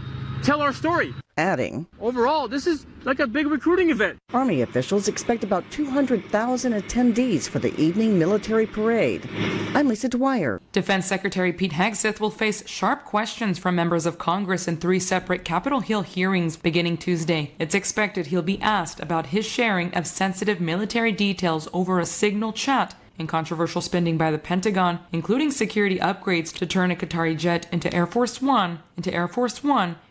tell our story. Adding, overall, this is like a big recruiting event. Army officials expect about 200,000 attendees for the evening military parade. I'm Lisa Dwyer. Defense Secretary Pete Hegseth will face sharp questions from members of Congress in 3 separate Capitol Hill hearings beginning Tuesday. It's expected he'll be asked about his sharing of sensitive military details over a Signal chat and controversial spending by the Pentagon, including security upgrades to turn a Qatari jet into Air Force One,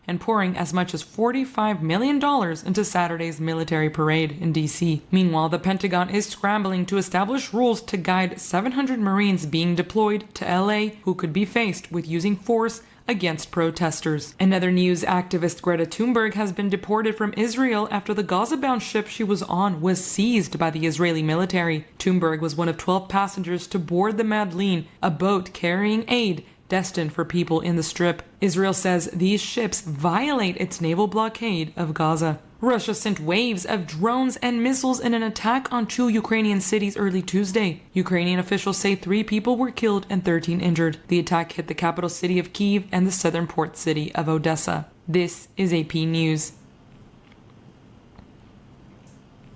and pouring as much as $45 million into Saturday's military parade in D.C. Meanwhile, the Pentagon is scrambling to establish rules to guide 700 Marines being deployed to L.A. who could be faced with using force against protesters. In other news, activist Greta Thunberg has been deported from Israel after the Gaza-bound ship she was on was seized by the Israeli military. Thunberg was one of 12 passengers to board the Madeleine, a boat carrying aid destined for people in the Strip. Israel says these ships violate its naval blockade of Gaza. Russia sent waves of drones and missiles in an attack on 2 Ukrainian cities early Tuesday. Ukrainian officials say 3 people were killed and 13 injured. The attack hit the capital city of Kyiv and the southern port city of Odessa. This is AP News.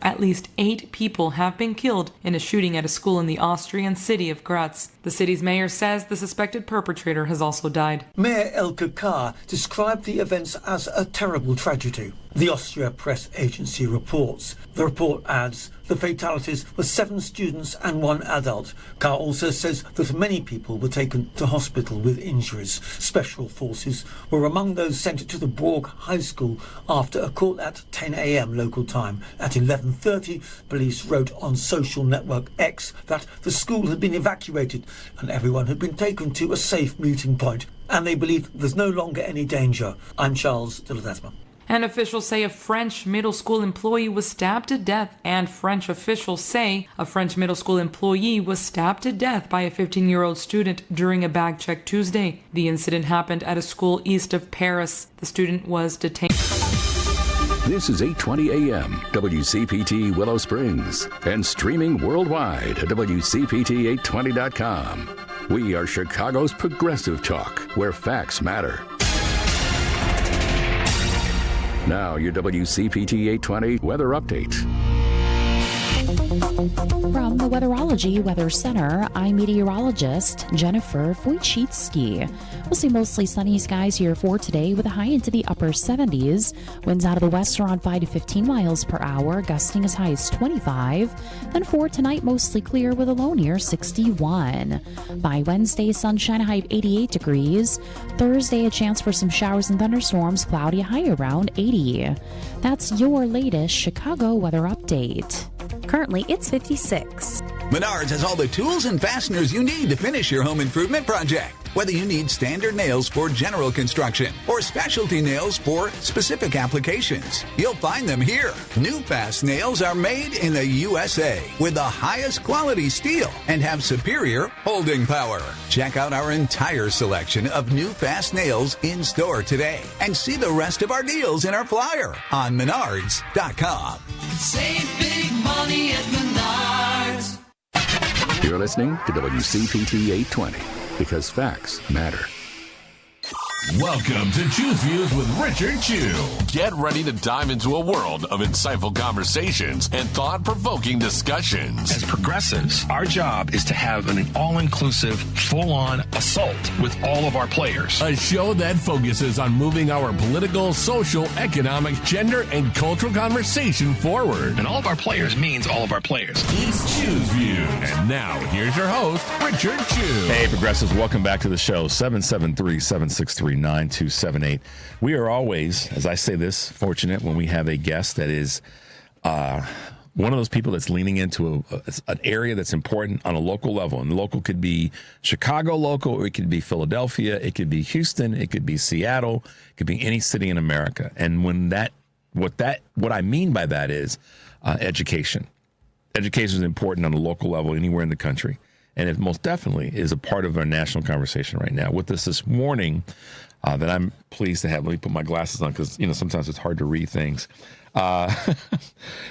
At least 8 people have been killed in a shooting at a school in the Austrian city of Graz. The city's mayor says the suspected perpetrator has also died. Mayor Elke Kar described the events as a terrible tragedy. The Austria press agency reports. The report adds the fatalities were 7 students and 1 adult. Kar also says that many people were taken to hospital with injuries. Special forces were among those sent to the Borg High School after a call at 10 a.m. local time. At 11:30, police wrote on social network X that the school had been evacuated and everyone had been taken to a safe meeting point, and they believe there's no longer any danger. I'm Charles de Ledesma. And officials say a French middle school employee was stabbed to death. And French officials say a French middle school employee was stabbed to death by a 15-year-old student during a bag check Tuesday. The incident happened at a school east of Paris. The student was detained. This is 820 AM, WCPT Willow Springs, and streaming worldwide at WCPT820.com. We are Chicago's progressive talk, where facts matter. Now, your WCPT 820 weather update. From the Weatherology Weather Center, I'm meteorologist Jennifer Wojcicki. We'll see mostly sunny skies here for today with a high into the upper 70s. Winds out of the west around 5 to 15 miles per hour, gusting as high as 25. Then for tonight, mostly clear with a low near 61. By Wednesday, sunshine, a high of 88 degrees. Thursday, a chance for some showers and thunderstorms, cloudy, a high around 80. That's your latest Chicago weather update. Currently, it's 56. Menards has all the tools and fasteners you need to finish your home improvement project. Whether you need standard nails for general construction or specialty nails for specific applications, you'll find them here. New Fast nails are made in the USA with the highest quality steel and have superior holding power. Check out our entire selection of New Fast nails in store today and see the rest of our deals in our flyer on Menards.com. Save big money at Menards. You're listening to WCPT 820 because facts matter. Welcome to Choose Views with Richard Chew. Get ready to dive into a world of insightful conversations and thought-provoking discussions. As progressives, our job is to have an all-inclusive, full-on assault with all of our players. A show that focuses on moving our political, social, economic, gender, and cultural conversation forward. And all of our players means all of our players. It's Choose Views. And now, here's your host, Richard Chew. Hey, progressives, welcome back to the show. 773-763-9278. We are always, as I say this, fortunate when we have a guest that is one of those people that's leaning into an area that's important on a local level. And the local could be Chicago local, or it could be Philadelphia, it could be Houston, it could be Seattle, it could be any city in America. And what I mean by that is education. Education is important on a local level anywhere in the country. And it most definitely is a part of our national conversation right now. With us this morning, that I'm pleased to have, let me put my glasses on because, sometimes it's hard to read things,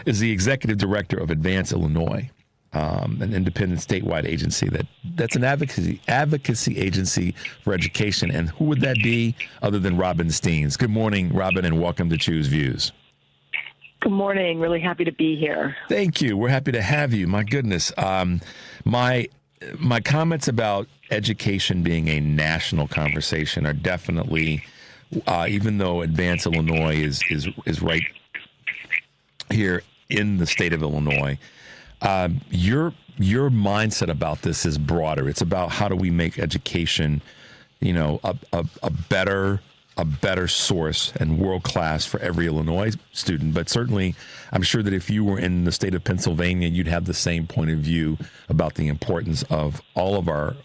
is the executive director of Advance Illinois, an independent statewide agency that's an advocacy agency for education. And who would that be other than Robin Steens? Good morning, Robin, and welcome to Choose Views. Good morning. Really happy to be here. Thank you. We're happy to have you. My goodness. My comments about education being a national conversation are definitely, even though Advance Illinois is right here in the state of Illinois, your mindset about this is broader. It's about how do we make education, a better source and world-class for every Illinois student. But certainly, I'm sure that if you were in the state of Pennsylvania, you'd have the same point of view about the importance of all of our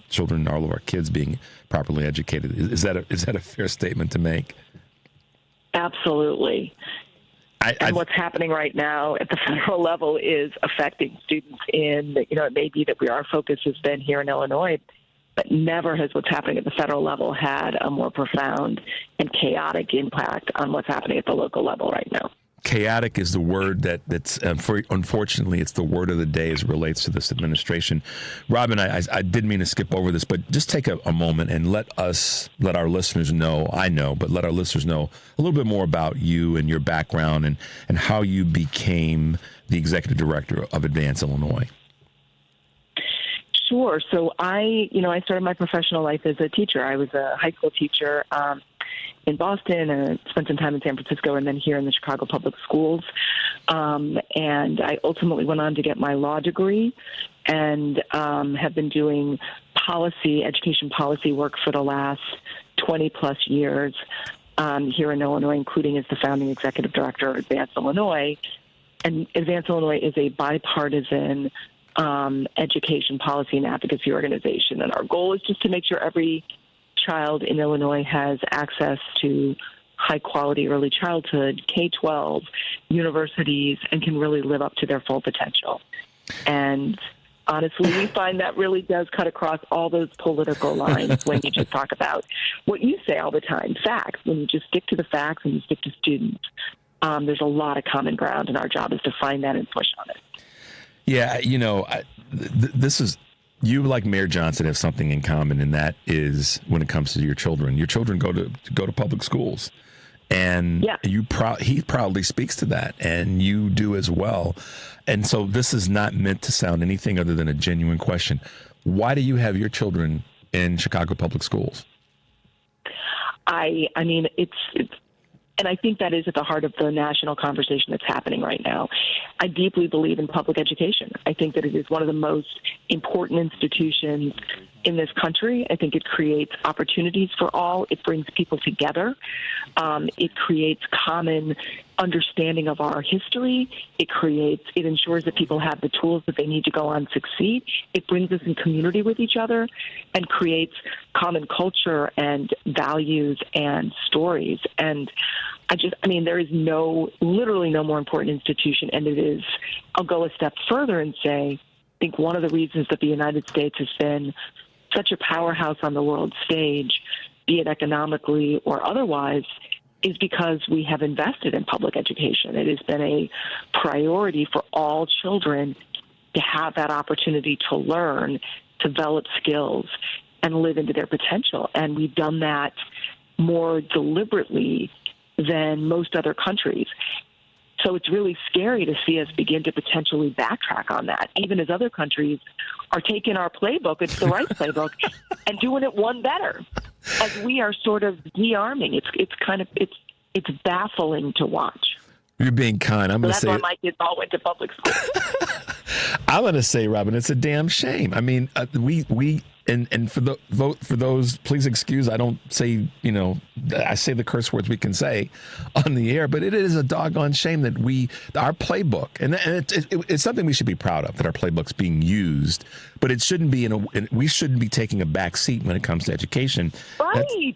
children, all of our kids being properly educated. Is that a fair statement to make? Absolutely. And what's happening right now at the federal level is affecting students it may be that our focus has been here in Illinois, but never has what's happening at the federal level had a more profound and chaotic impact on what's happening at the local level right now. Chaotic is the word that's unfortunately, it's the word of the day as it relates to this administration. Robin, I didn't mean to skip over this, but just take a moment and let our listeners know, let our listeners know a little bit more about you and your background and how you became the executive director of Advance Illinois. Sure. So I started my professional life as a teacher. I was a high school teacher in Boston and spent some time in San Francisco and then here in the Chicago Public Schools. And I ultimately went on to get my law degree and have been doing education policy work for the last 20 plus years here in Illinois, including as the founding executive director of Advance Illinois. And Advance Illinois is a bipartisan education policy and advocacy organization. And our goal is just to make sure every child in Illinois has access to high-quality early childhood, K-12, universities, and can really live up to their full potential. And honestly, we find that really does cut across all those political lines when you just talk about what you say all the time, facts. When you just stick to the facts and you stick to students, there's a lot of common ground, and our job is to find that and push on it. Yeah, this is, you like Mayor Johnson have something in common, and that is when it comes to your children. Your children go to public schools, and he proudly speaks to that, and you do as well. And so this is not meant to sound anything other than a genuine question. Why do you have your children in Chicago Public Schools? I mean, it's and I think that is at the heart of the national conversation that's happening right now. I deeply believe in public education. I think that it is one of the most important institutions in this country. I think it creates opportunities for all. It brings people together. It creates common understanding of our history. It ensures that people have the tools that they need to go on and succeed. It brings us in community with each other and creates common culture and values and stories. And there is literally no more important institution. And I'll go a step further and say, I think one of the reasons that the United States has been such a powerhouse on the world stage, be it economically or otherwise, is because we have invested in public education. It has been a priority for all children to have that opportunity to learn, develop skills, and live into their potential. And we've done that more deliberately than most other countries. So it's really scary to see us begin to potentially backtrack on that, even as other countries are taking our playbook, it's the right playbook, and doing it one better. As we are sort of de-arming, it's baffling to watch. You're being kind. I'm going to say that's why my kids all went to public school. I'm going to say, Robin, it's a damn shame. I mean, and for those, please excuse, I don't say, I say the curse words we can say on the air, but it is a doggone shame that our playbook, and it's something we should be proud of, that our playbook's being used, but it shouldn't be we shouldn't be taking a back seat when it comes to education. Right.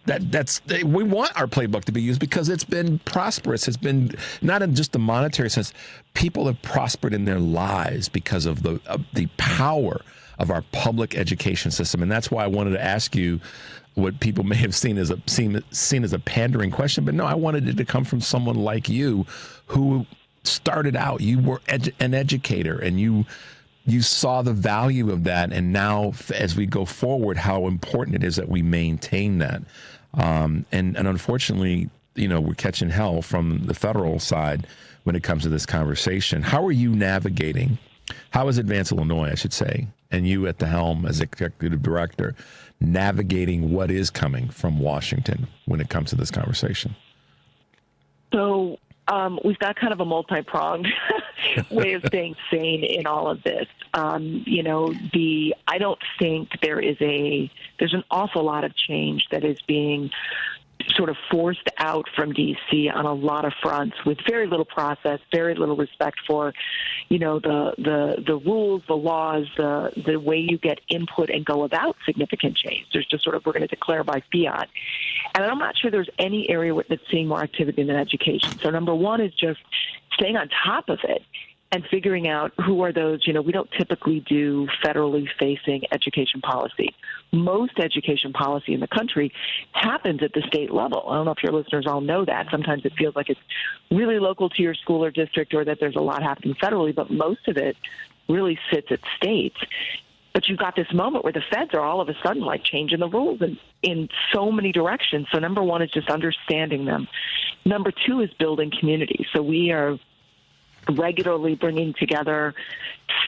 We want our playbook to be used because it's been prosperous. It's been not in just the monetary sense. People have prospered in their lives because of the power of our public education system. And that's why I wanted to ask you what people may have seen as a pandering question. But no, I wanted it to come from someone like you who started out. You were an educator, and you saw the value of that. And now, as we go forward, how important it is that we maintain that. And unfortunately, we're catching hell from the federal side when it comes to this conversation. How are you navigating? How is Advance Illinois, I should say, and you at the helm as executive director, navigating what is coming from Washington when it comes to this conversation? So we've got kind of a multi-pronged way of staying sane in all of this. I don't think there's an awful lot of change that is being sort of forced out from D.C. on a lot of fronts with very little process, very little respect for, the rules, the laws, the way you get input and go about significant change. There's just sort of, we're going to declare by fiat. And I'm not sure there's any area that's seeing more activity than education. So number one is just staying on top of it and figuring out who are those. We don't typically do federally facing education policy. Most education policy in the country happens at the state level. I don't know if your listeners all know that. Sometimes it feels like it's really local to your school or district, or that there's a lot happening federally, but most of it really sits at states. But you've got this moment where the feds are all of a sudden like changing the rules in so many directions. So number one is just understanding them. Number two is building community. So we are regularly bringing together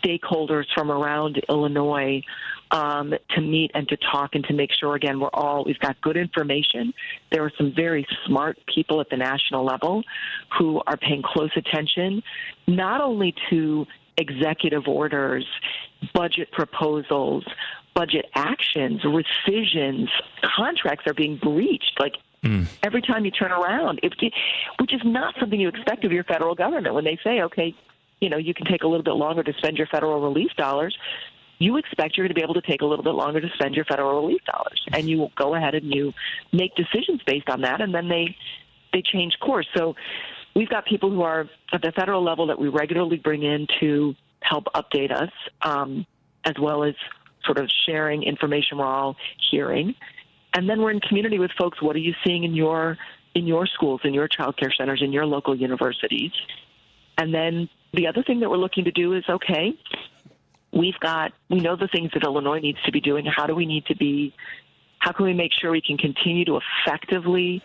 stakeholders from around Illinois to meet and to talk and to make sure, again, we've got good information. There are some very smart people at the national level who are paying close attention, not only to executive orders, budget proposals, budget actions, rescissions, contracts are being breached. Every time you turn around, which is not something you expect of your federal government. When they say, okay, you can take a little bit longer to spend your federal relief dollars, you expect you're going to be able to take a little bit longer to spend your federal relief dollars. And you will go ahead and you make decisions based on that, and then they change course. So we've got people who are at the federal level that we regularly bring in to help update us, as well as sort of sharing information we're all hearing. And then we're in community with folks. What are you seeing in your schools, in your child care centers, in your local universities? And then the other thing that we're looking to do is, okay, we know the things that Illinois needs to be doing. How can we make sure we can continue to effectively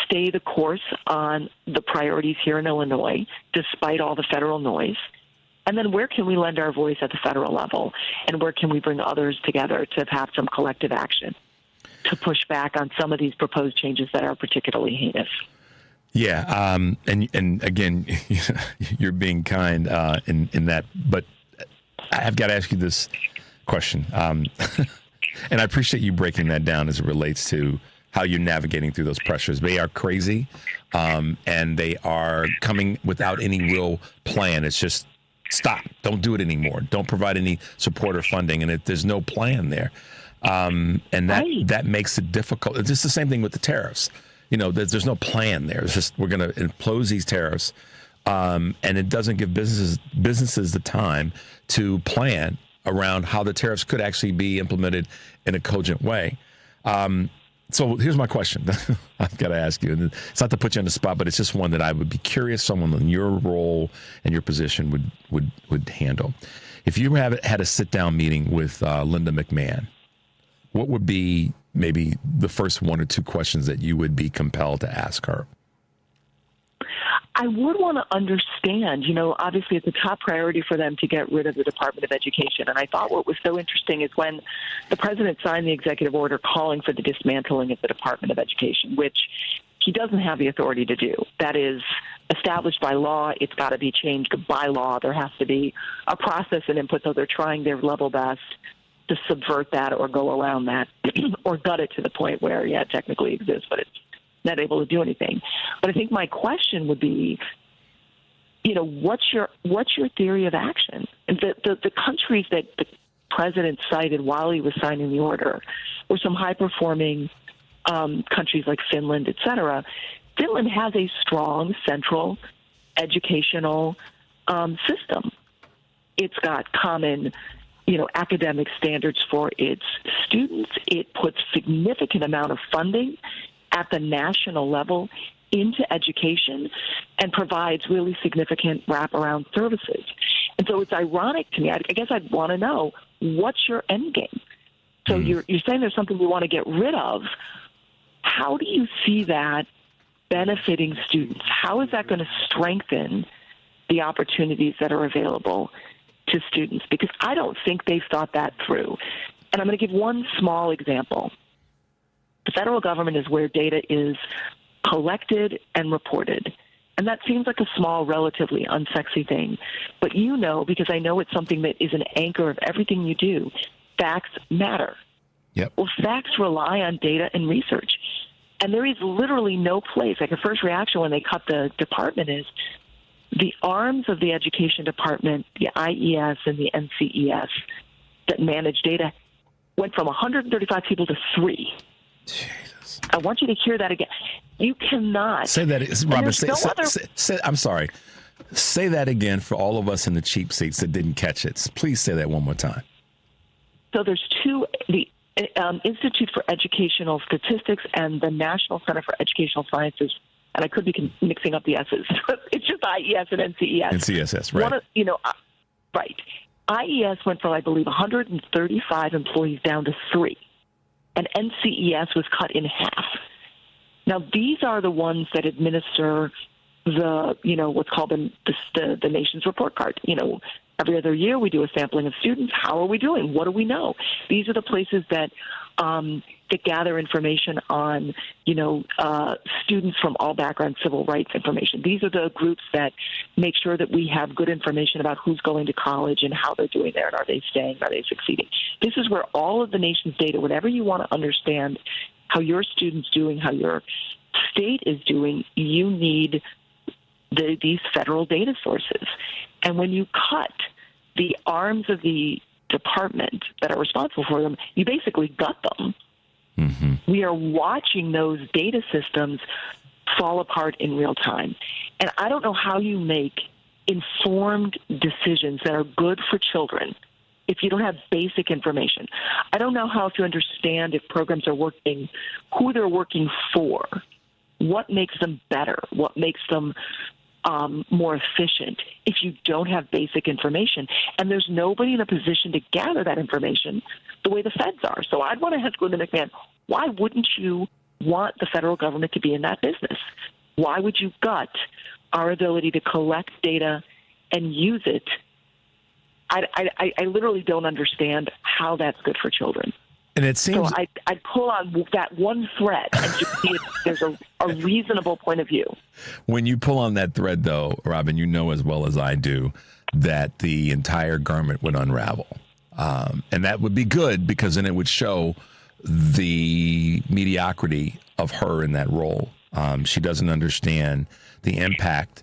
stay the course on the priorities here in Illinois, despite all the federal noise? And then where can we lend our voice at the federal level? And where can we bring others together to have some collective action to push back on some of these proposed changes that are particularly heinous? Yeah, and again, you're being kind in that, but I've got to ask you this question, and I appreciate you breaking that down as it relates to how you're navigating through those pressures. They are crazy, and they are coming without any real plan. It's just stop, don't do it anymore, don't provide any support or funding, and there's no plan there. And that makes it difficult. It's just the same thing with the tariffs. There's no plan there. It's just we're going to impose these tariffs, and it doesn't give businesses the time to plan around how the tariffs could actually be implemented in a cogent way. So here's my question. I've got to ask you, and it's not to put you on the spot, but it's just one that I would be curious someone in your role and your position would handle. If you had a sit-down meeting with Linda McMahon, what would be maybe the first one or two questions that you would be compelled to ask her? I would want to understand, obviously it's a top priority for them to get rid of the Department of Education. And I thought what was so interesting is when the president signed the executive order calling for the dismantling of the Department of Education, which he doesn't have the authority to do. That is established by law. It's got to be changed by law. There has to be a process and input, so they're trying their level best to subvert that or go around that or gut it to the point where, it technically exists, but it's not able to do anything. But I think my question would be, what's your theory of action? And the countries that the president cited while he was signing the order were some high-performing countries like Finland, et cetera. Finland has a strong central educational system. It's got common academic standards for its students. It puts significant amount of funding at the national level into education and provides really significant wraparound services. And so it's ironic to me. I guess I'd want to know, what's your end game? So you're saying there's something you want to get rid of. How do you see that benefiting students? How is that going to strengthen the opportunities that are available to students? Because I don't think they've thought that through. And I'm going to give one small example. The federal government is where data is collected and reported. And that seems like a small, relatively unsexy thing. But because I know it's something that is an anchor of everything you do, facts matter. Yep. Well, facts rely on data and research. And there is literally no place. Like, a first reaction when they cut the department is the arms of the education department, the IES and the NCES that manage data, went from 135 people to 3. Jesus. I want you to hear that again. You cannot say that, Robert. I'm sorry. Say that again for all of us in the cheap seats that didn't catch it. Please say that one more time. So there's two: the Institute for Educational Statistics and the National Center for Educational Sciences. And I could be mixing up the S's. It's just IES and NCES. NCSS, right? Right. IES went from, I believe, 135 employees down to 3. And NCES was cut in half. Now, these are the ones that administer the, what's called the nation's report card. Every other year we do a sampling of students. How are we doing? What do we know? These are the places that gather information on, students from all backgrounds, civil rights information. These are the groups that make sure that we have good information about who's going to college and how they're doing there, and are they staying, are they succeeding. This is where all of the nation's data, whatever you want to understand how your student's doing, how your state is doing, you need these federal data sources. And when you cut the arms of the department that are responsible for them, you basically gut them. Mm-hmm. We are watching those data systems fall apart in real time. And I don't know how you make informed decisions that are good for children if you don't have basic information. I don't know how to understand if programs are working, who they're working for, what makes them better, what makes them more efficient if you don't have basic information. And there's nobody in a position to gather that information the way the feds are. So I'd want to ask Linda McMahon, why wouldn't you want the federal government to be in that business? Why would you gut our ability to collect data and use it? I literally don't understand how that's good for children. And it seems so I'd pull on that one thread and just see if there's a reasonable point of view. When you pull on that thread, though, Robin, you know as well as I do that the entire garment would unravel. And that would be good because then it would show the mediocrity of her in that role. She doesn't understand the impact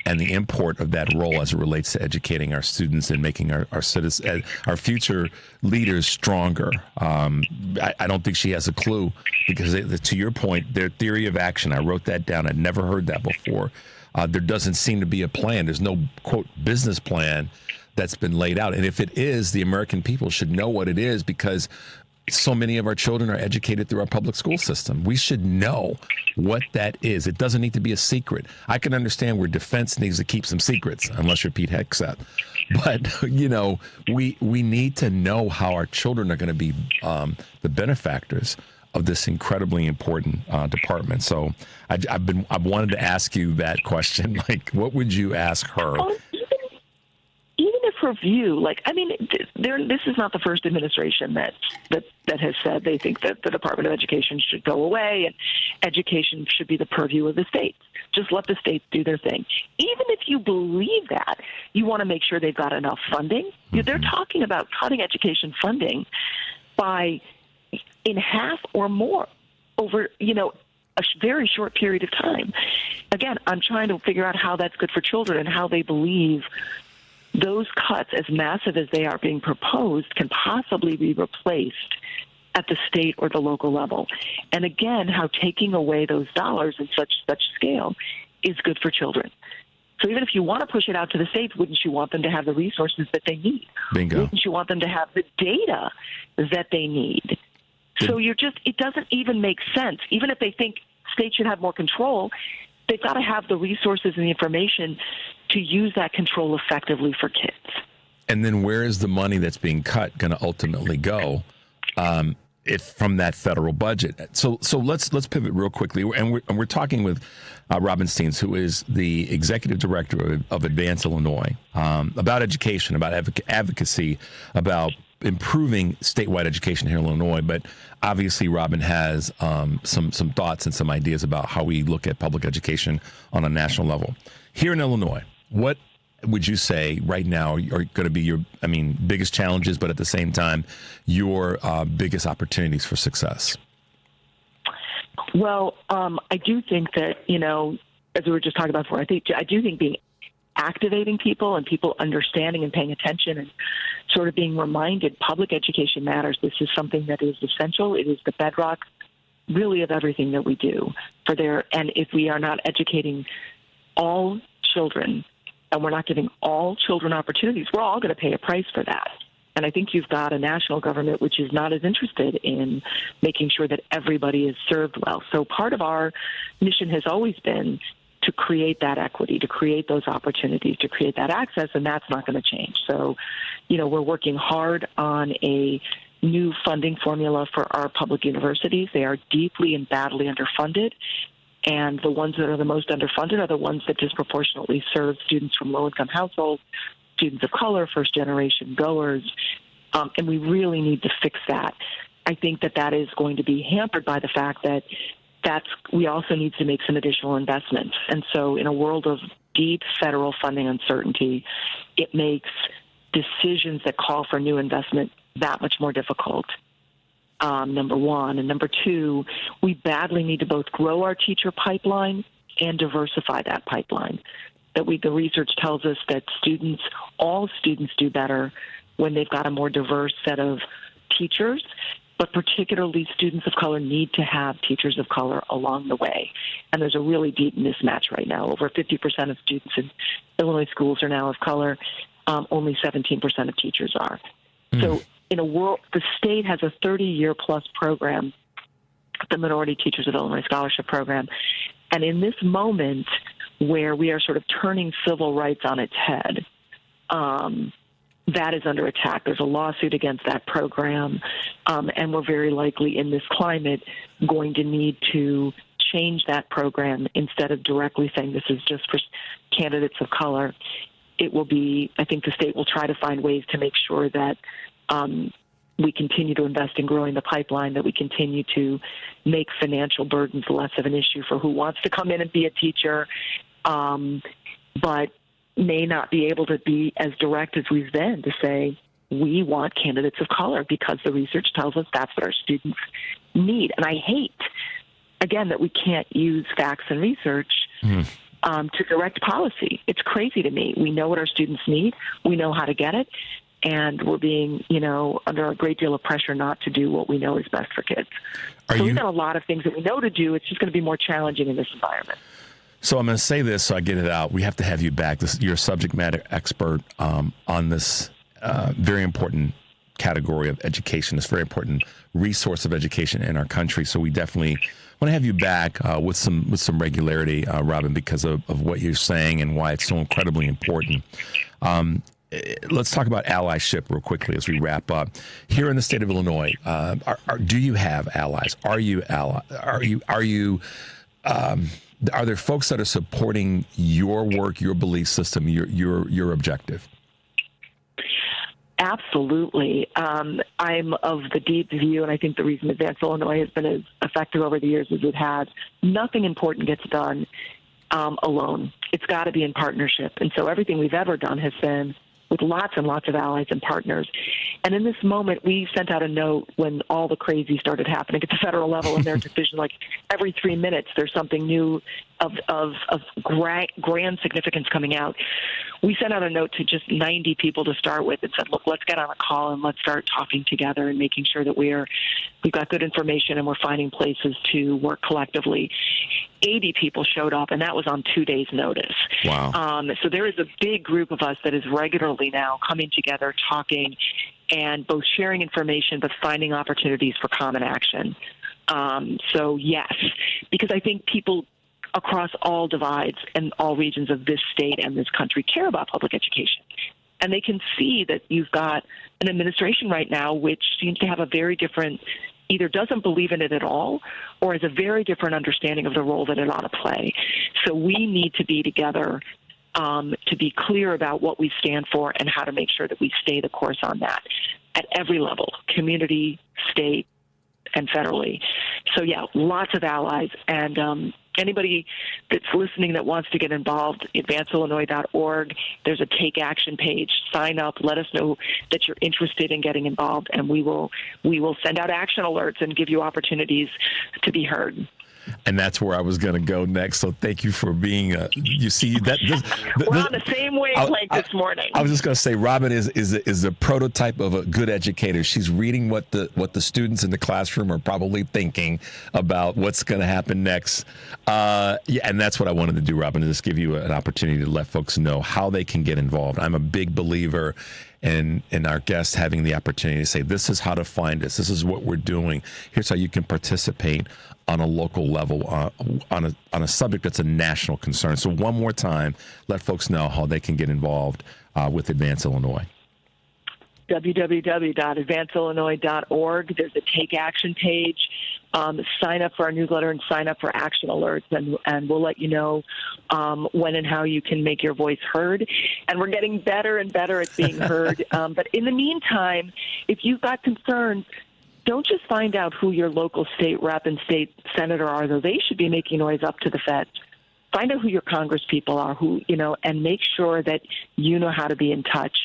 and the import of that role as it relates to educating our students and making our citizens, our future leaders stronger. I don't think she has a clue because, to your point, their theory of action, I wrote that down. I'd never heard that before. There doesn't seem to be a plan. There's no, quote, business plan that's been laid out. And if it is, the American people should know what it is because so many of our children are educated through our public school system. We should know what that is. It doesn't need to be a secret. I can understand where defense needs to keep some secrets, unless you're Pete Hegseth. But, we need to know how our children are going to be the benefactors of this incredibly important department. So I've wanted to ask you that question. Like, what would you ask her? Even if her view, this is not the first administration that has said they think that the Department of Education should go away and education should be the purview of the states. Just let the states do their thing. Even if you believe that, you want to make sure they've got enough funding. Mm-hmm. They're talking about cutting education funding by in half or more over, a very short period of time. Again, I'm trying to figure out how that's good for children and how they believe those cuts, as massive as they are being proposed, can possibly be replaced at the state or the local level. And again, how taking away those dollars in such scale is good for children. So even if you want to push it out to the states, wouldn't you want them to have the resources that they need? Bingo. Wouldn't you want them to have the data that they need? So it doesn't even make sense. Even if they think states should have more control, they've got to have the resources and the information to use that control effectively for kids. And then where is the money that's being cut going to ultimately go? If from that federal budget. So let's pivot real quickly, and we're talking with Robin Steens, who is the executive director of Advance Illinois, about education, about advocacy, about improving statewide education here in Illinois. But obviously, Robin has some thoughts and some ideas about how we look at public education on a national level. Here in Illinois, what would you say right now are going to be your, biggest challenges, but at the same time, your biggest opportunities for success? Well, I do think that, as we were just talking about before, I do think activating people and people understanding and paying attention and sort of being reminded public education matters. This is something that is essential. It is the bedrock, really, of everything that we do. And if we are not educating all children, and we're not giving all children opportunities, we're all going to pay a price for that. And I think you've got a national government which is not as interested in making sure that everybody is served well. So part of our mission has always been to create that equity, to create those opportunities, to create that access, and that's not going to change. So, we're working hard on a new funding formula for our public universities. They are deeply and badly underfunded. And the ones that are the most underfunded are the ones that disproportionately serve students from low-income households, students of color, first-generation goers, and we really need to fix that. I think that is going to be hampered by the fact that we also need to make some additional investments. And so in a world of deep federal funding uncertainty, it makes decisions that call for new investment that much more difficult. Number one. And number two, we badly need to both grow our teacher pipeline and diversify that pipeline. The research tells us that all students do better when they've got a more diverse set of teachers, but particularly students of color need to have teachers of color along the way. And there's a really deep mismatch right now. Over 50% of students in Illinois schools are now of color. Only 17% of teachers are. So in a world, the state has a 30-year plus program, the Minority Teachers of Illinois Scholarship Program. And in this moment where we are sort of turning civil rights on its head, that is under attack. There's a lawsuit against that program, and we're very likely in this climate going to need to change that program instead of directly saying this is just for candidates of color. It will be, I think the state will try to find ways to make sure that we continue to invest in growing the pipeline, that we continue to make financial burdens less of an issue for who wants to come in and be a teacher, but may not be able to be as direct as we've been to say we want candidates of color because the research tells us that's what our students need. And I hate, again, that we can't use facts and research to direct policy. It's crazy to me. We know what our students need. We know how to get it. And we're being, under a great deal of pressure not to do what we know is best for kids. We've got a lot of things that we know to do. It's just going to be more challenging in this environment. So I'm going to say this so I get it out. We have to have you back. You're a subject matter expert on this very important category of education. It's a very important resource of education in our country. So we definitely want to have you back with some regularity, Robin, because of what you're saying and why it's so incredibly important. Let's talk about allyship real quickly as we wrap up. Here in the state of Illinois, do you have allies? Are you are there folks that are supporting your work, your belief system, your objective? Absolutely. I'm of the deep view, and I think the reason Advance Illinois has been as effective over the years as it has, nothing important gets done alone. It's got to be in partnership. And so everything we've ever done has been with lots and lots of allies and partners. And in this moment, we sent out a note when all the crazy started happening at the federal level in their decision, like every 3 minutes there's something new of grand significance coming out. We sent out a note to just 90 people to start with and said, look, let's get on a call and let's start talking together and making sure that we've got good information and we're finding places to work collectively. 80 people showed up, and that was on 2 days' notice. Wow. So there is a big group of us that is regularly now coming together, talking, and both sharing information but finding opportunities for common action. So, yes, because I think people across all divides and all regions of this state and this country care about public education. And they can see that you've got an administration right now which seems to have a very different, either doesn't believe in it at all or has a very different understanding of the role that it ought to play. So we need to be together to be clear about what we stand for and how to make sure that we stay the course on that at every level, community, state, and federally. So, yeah, lots of allies. And anybody that's listening that wants to get involved, advanceillinois.org. There's a Take Action page. Sign up. Let us know that you're interested in getting involved, and we will send out action alerts and give you opportunities to be heard. And that's where I was going to go next. So thank you for being. You see that we're on the same wavelength this morning. I was just going to say, Robin is a prototype of a good educator. She's reading what the students in the classroom are probably thinking about what's going to happen next. And that's what I wanted to do, Robin, to just give you an opportunity to let folks know how they can get involved. I'm a big believer in our guests having the opportunity to say, this is how to find us. This is what we're doing. Here's how you can participate on a local level on a subject that's a national concern. So one more time, let folks know how they can get involved with Advance Illinois. www.advanceillinois.org. There's a Take Action page. Sign up for our newsletter and sign up for action alerts, and we'll let you know when and how you can make your voice heard. And we're getting better and better at being heard. But in the meantime, if you've got concerns, don't just find out who your local state rep and state senator are, though they should be making noise up to the feds. Find out who your congresspeople are, and make sure that you know how to be in touch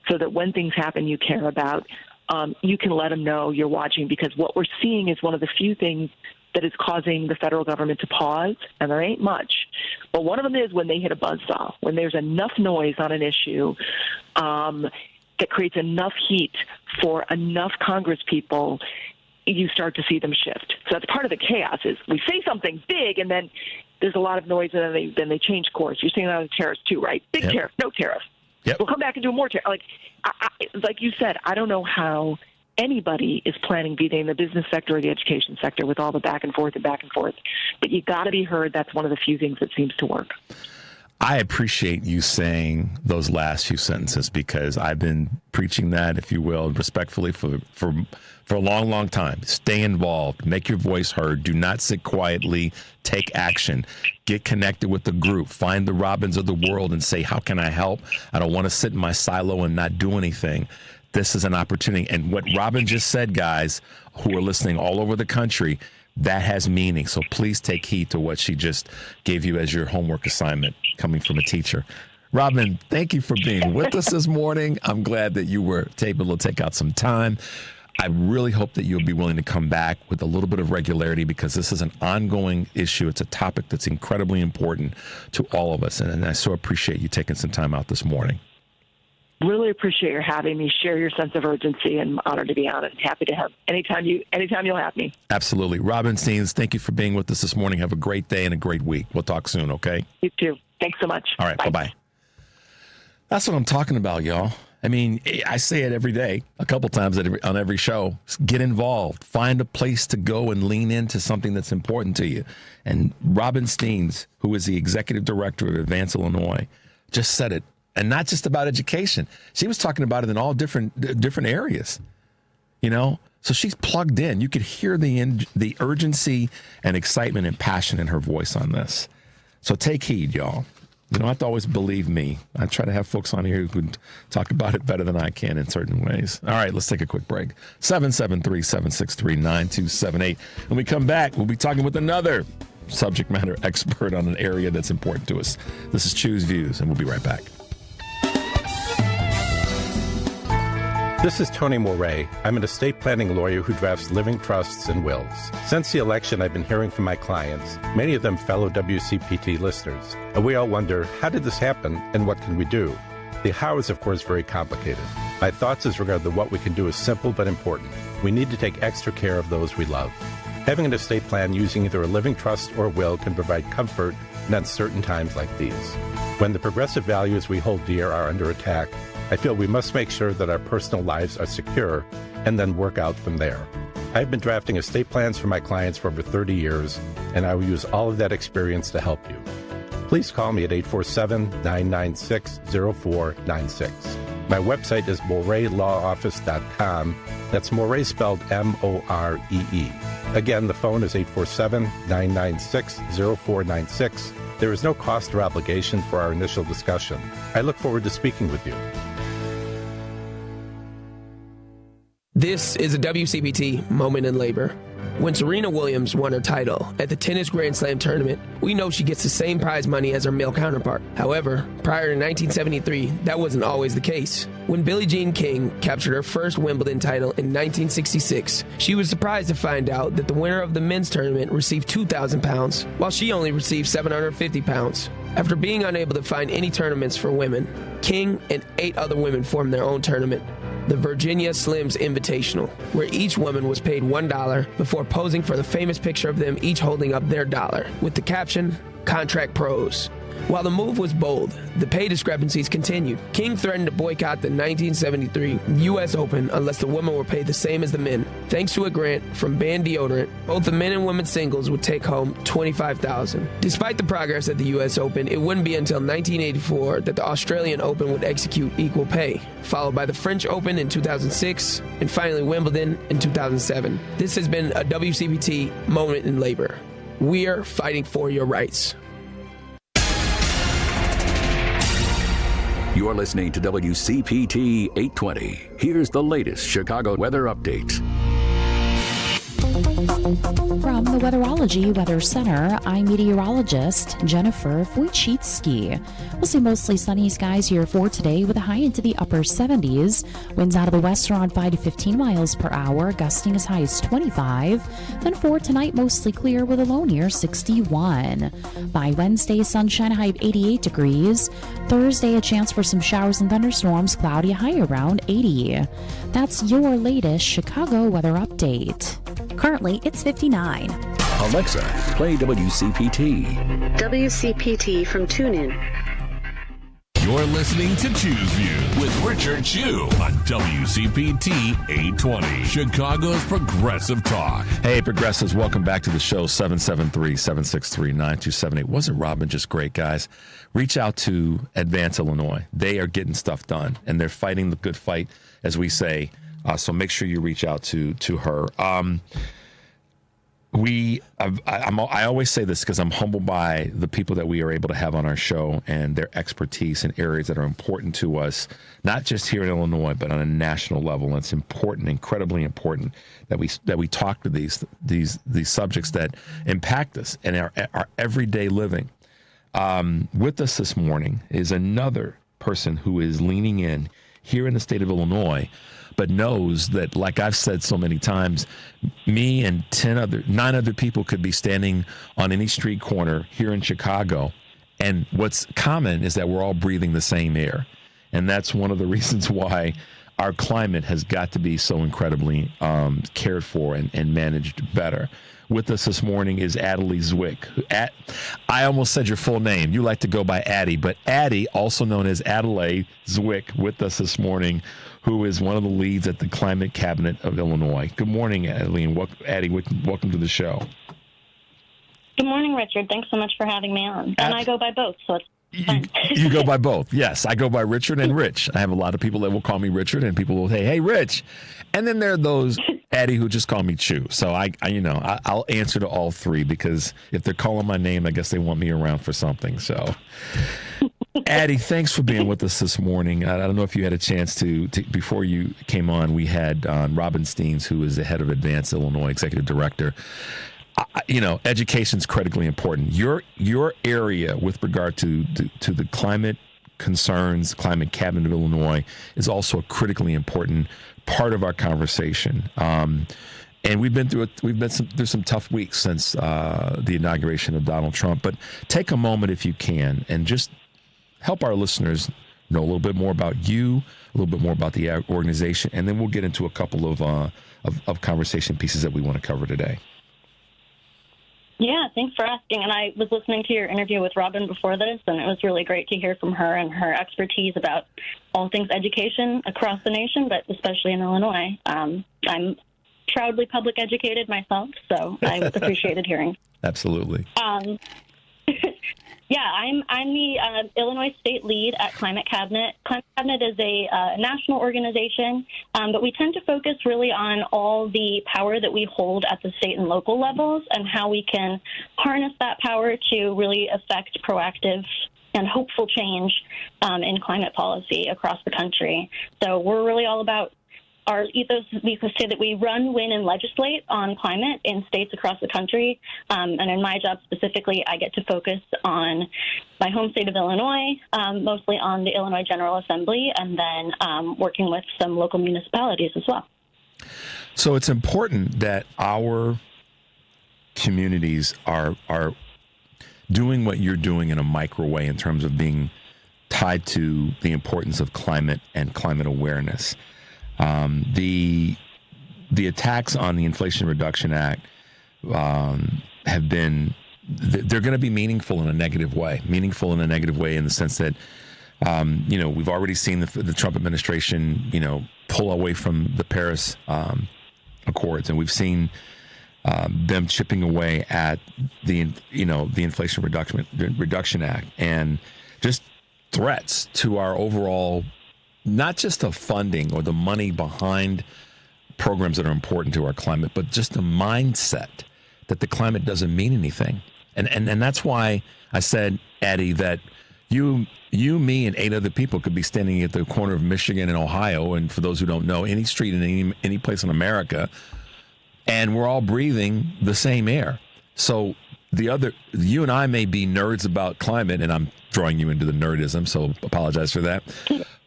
so that when things happen you care about, you can let them know you're watching, because what we're seeing is one of the few things that is causing the federal government to pause, and there ain't much. But one of them is when they hit a buzzsaw, when there's enough noise on an issue that creates enough heat for enough congresspeople, you start to see them shift. So that's part of the chaos is we say something big and then there's a lot of noise and then they change course. You're seeing that on tariffs too, right? Big tariff, no tariff. Yep. We'll come back and do more tariff. Like you said, I don't know how anybody is planning, be they in the business sector or the education sector, with all the back and forth. But you got to be heard. That's one of the few things that seems to work. I appreciate you saying those last few sentences, because I've been preaching that, if you will, respectfully for a long, long time. Stay involved. Make your voice heard. Do not sit quietly. Take action. Get connected with the group. Find the Robins of the world and say, how can I help? I don't want to sit in my silo and not do anything. This is an opportunity. And what Robin just said, guys, who are listening all over the country, that has meaning. So please take heed to what she just gave you as your homework assignment coming from a teacher. Robin, thank you for being with us this morning. I'm glad that you were able to take out some time. I really hope that you'll be willing to come back with a little bit of regularity, because this is an ongoing issue. It's a topic that's incredibly important to all of us. And I so appreciate you taking some time out this morning. Really appreciate your having me. Share your sense of urgency, and honored to be on it. Happy to have anytime you'll have me. Absolutely. Robin Steens, thank you for being with us this morning. Have a great day and a great week. We'll talk soon, okay? You too. Thanks so much. All right, bye-bye. That's what I'm talking about, y'all. I mean, I say it every day, a couple times on every show. Get involved. Find a place to go and lean into something that's important to you. And Robin Steens, who is the executive director of Advance Illinois, just said it. And not just about education. She was talking about it in all different areas, you know? So she's plugged in. You could hear the urgency and excitement and passion in her voice on this. So take heed, y'all. You don't have to always believe me. I try to have folks on here who can talk about it better than I can in certain ways. All right, let's take a quick break. 773-763-9278. When we come back, we'll be talking with another subject matter expert on an area that's important to us. This is Choose Views, and we'll be right back. This is Tony Moray. I'm an estate planning lawyer who drafts living trusts and wills. Since the election, I've been hearing from my clients, many of them fellow WCPT listeners. And we all wonder, how did this happen and what can we do? The how is, of course, very complicated. My thoughts as regard to what we can do is simple but important. We need to take extra care of those we love. Having an estate plan using either a living trust or will can provide comfort in uncertain times like these. When the progressive values we hold dear are under attack, I feel we must make sure that our personal lives are secure and then work out from there. I've been drafting estate plans for my clients for over 30 years, and I will use all of that experience to help you. Please call me at 847-996-0496. My website is MorayLawOffice.com. That's Moray spelled M-O-R-E-E. Again, the phone is 847-996-0496. There is no cost or obligation for our initial discussion. I look forward to speaking with you. This is a WCPT moment in labor. When Serena Williams won her title at the Tennis Grand Slam tournament, we know she gets the same prize money as her male counterpart. However, prior to 1973, that wasn't always the case. When Billie Jean King captured her first Wimbledon title in 1966, she was surprised to find out that the winner of the men's tournament received £2,000, while she only received £750. After being unable to find any tournaments for women, King and 8 other women formed their own tournament, the Virginia Slims Invitational, where each woman was paid $1 before posing for the famous picture of them each holding up their dollar, with the caption, "Contract Pros." While the move was bold, the pay discrepancies continued. King threatened to boycott the 1973 U.S. Open unless the women were paid the same as the men. Thanks to a grant from Band Deodorant, both the men and women's singles would take home $25,000. Despite the progress at the U.S. Open, it wouldn't be until 1984 that the Australian Open would execute equal pay, followed by the French Open in 2006, and finally Wimbledon in 2007. This has been a WCPT moment in labor. We're fighting for your rights. You're listening to WCPT 820. Here's the latest Chicago weather update. From the Weatherology Weather Center, I'm meteorologist Jennifer Wojcicki. We'll see mostly sunny skies here for today with a high into the upper 70s. Winds out of the west around 5 to 15 miles per hour, gusting as high as 25. Then for tonight, mostly clear with a low near 61. By Wednesday, sunshine, high of 88 degrees. Thursday, a chance for some showers and thunderstorms, cloudy, high around 80. That's your latest Chicago weather update. Currently, it's 59. Alexa, play WCPT. WCPT from TuneIn. You're listening to Choose Views with Richard Chew on WCPT 820, Chicago's Progressive Talk. Hey, Progressives, welcome back to the show, 773-763-9278. Wasn't Robin just great, guys? Reach out to Advance Illinois. They are getting stuff done, and they're fighting the good fight, as we say. So make sure you reach out to her. I always say this because I'm humbled by the people that we are able to have on our show and their expertise in areas that are important to us, not just here in Illinois, but on a national level. And it's important, incredibly important, that we talk to these subjects that impact us and our everyday living. With us this morning is another person who is leaning in here in the state of Illinois, but knows that, like I've said so many times, me and 9 other people could be standing on any street corner here in Chicago, and what's common is that we're all breathing the same air. And that's one of the reasons why our climate has got to be so incredibly cared for and managed better. With us this morning is Addie Zwick. I almost said your full name. You like to go by Addie, but Addie, also known as Addie Zwick, with us this morning, who is one of the leads at the Climate Cabinet of Illinois. Good morning, Addie, and welcome to the show. Good morning, Richard. Thanks so much for having me on. And I go by both, so it's fine. You go by both. Yes, I go by Richard and Rich. I have a lot of people that will call me Richard, and people will say, "Hey, Rich," and then there are those Addie who just call me Chew. So I'll answer to all three, because if they're calling my name, I guess they want me around for something. So, Addie, thanks for being with us this morning. I don't know if you had a chance to before you came on. We had Robin Steens, who is the head of Advance Illinois, executive director. Education's critically important. Your area with regard to the climate concerns, Climate Cabinet of Illinois, is also a critically important part of our conversation. And we've been through some tough weeks since the inauguration of Donald Trump. But take a moment, if you can, and just help our listeners know a little bit more about you, a little bit more about the organization, and then we'll get into a couple of conversation pieces that we want to cover today. Yeah, thanks for asking. And I was listening to your interview with Robin before this, and it was really great to hear from her and her expertise about all things education across the nation, but especially in Illinois. I'm proudly public educated myself, so I appreciated hearing. Absolutely. Yeah, I'm the Illinois state lead at Climate Cabinet. Climate Cabinet is a national organization, but we tend to focus really on all the power that we hold at the state and local levels and how we can harness that power to really affect proactive and hopeful change in climate policy across the country. So we're really all about our ethos. We could say that we run, win, and legislate on climate in states across the country. And in my job specifically, I get to focus on my home state of Illinois, mostly on the Illinois General Assembly, and then working with some local municipalities as well. So it's important that our communities are doing what you're doing in a micro way in terms of being tied to the importance of climate and climate awareness. The attacks on the Inflation Reduction Act have been, they're going to be meaningful in a negative way in the sense that, we've already seen the Trump administration, pull away from the Paris Accords, and we've seen them chipping away at the Inflation Reduction Act, and just threats to our overall, not just the funding or the money behind programs that are important to our climate, but just the mindset that the climate doesn't mean anything. And that's why I said, Addie, that you, me, and 8 other people could be standing at the corner of Michigan and Ohio, and for those who don't know, any street in any place in America, and we're all breathing the same air. So you and I may be nerds about climate, and I'm drawing you into the nerdism, so apologize for that.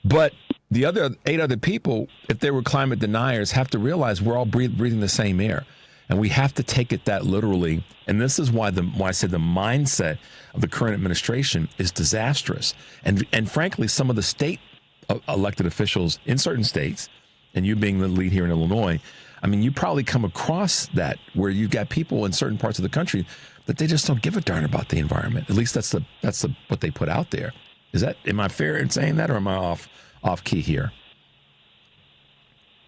But the other 8 other people, if they were climate deniers, have to realize we're all breathing the same air. And we have to take it that literally. And this is why I said the mindset of the current administration is disastrous. And frankly, some of the state elected officials in certain states, and you being the lead here in Illinois, I mean, you probably come across that where you've got people in certain parts of the country that they just don't give a darn about the environment. At least that's what they put out there. Am I fair in saying that, or am I off key here?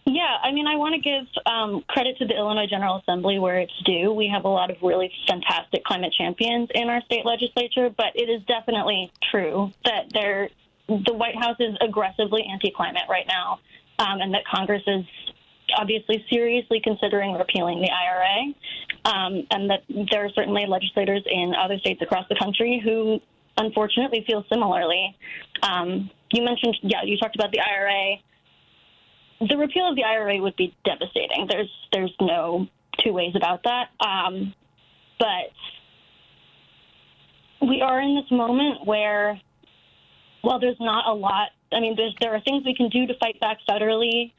Yeah, I mean, I want to give credit to the Illinois General Assembly where it's due. We have a lot of really fantastic climate champions in our state legislature, but it is definitely true that the White House is aggressively anti-climate right now, and that Congress is obviously seriously considering repealing the IRA, and that there are certainly legislators in other states across the country who unfortunately feel similarly. You talked about the IRA. The repeal of the IRA would be devastating. There's no two ways about that. But we are in this moment where, while there's not a lot, I mean, there are things we can do to fight back federally,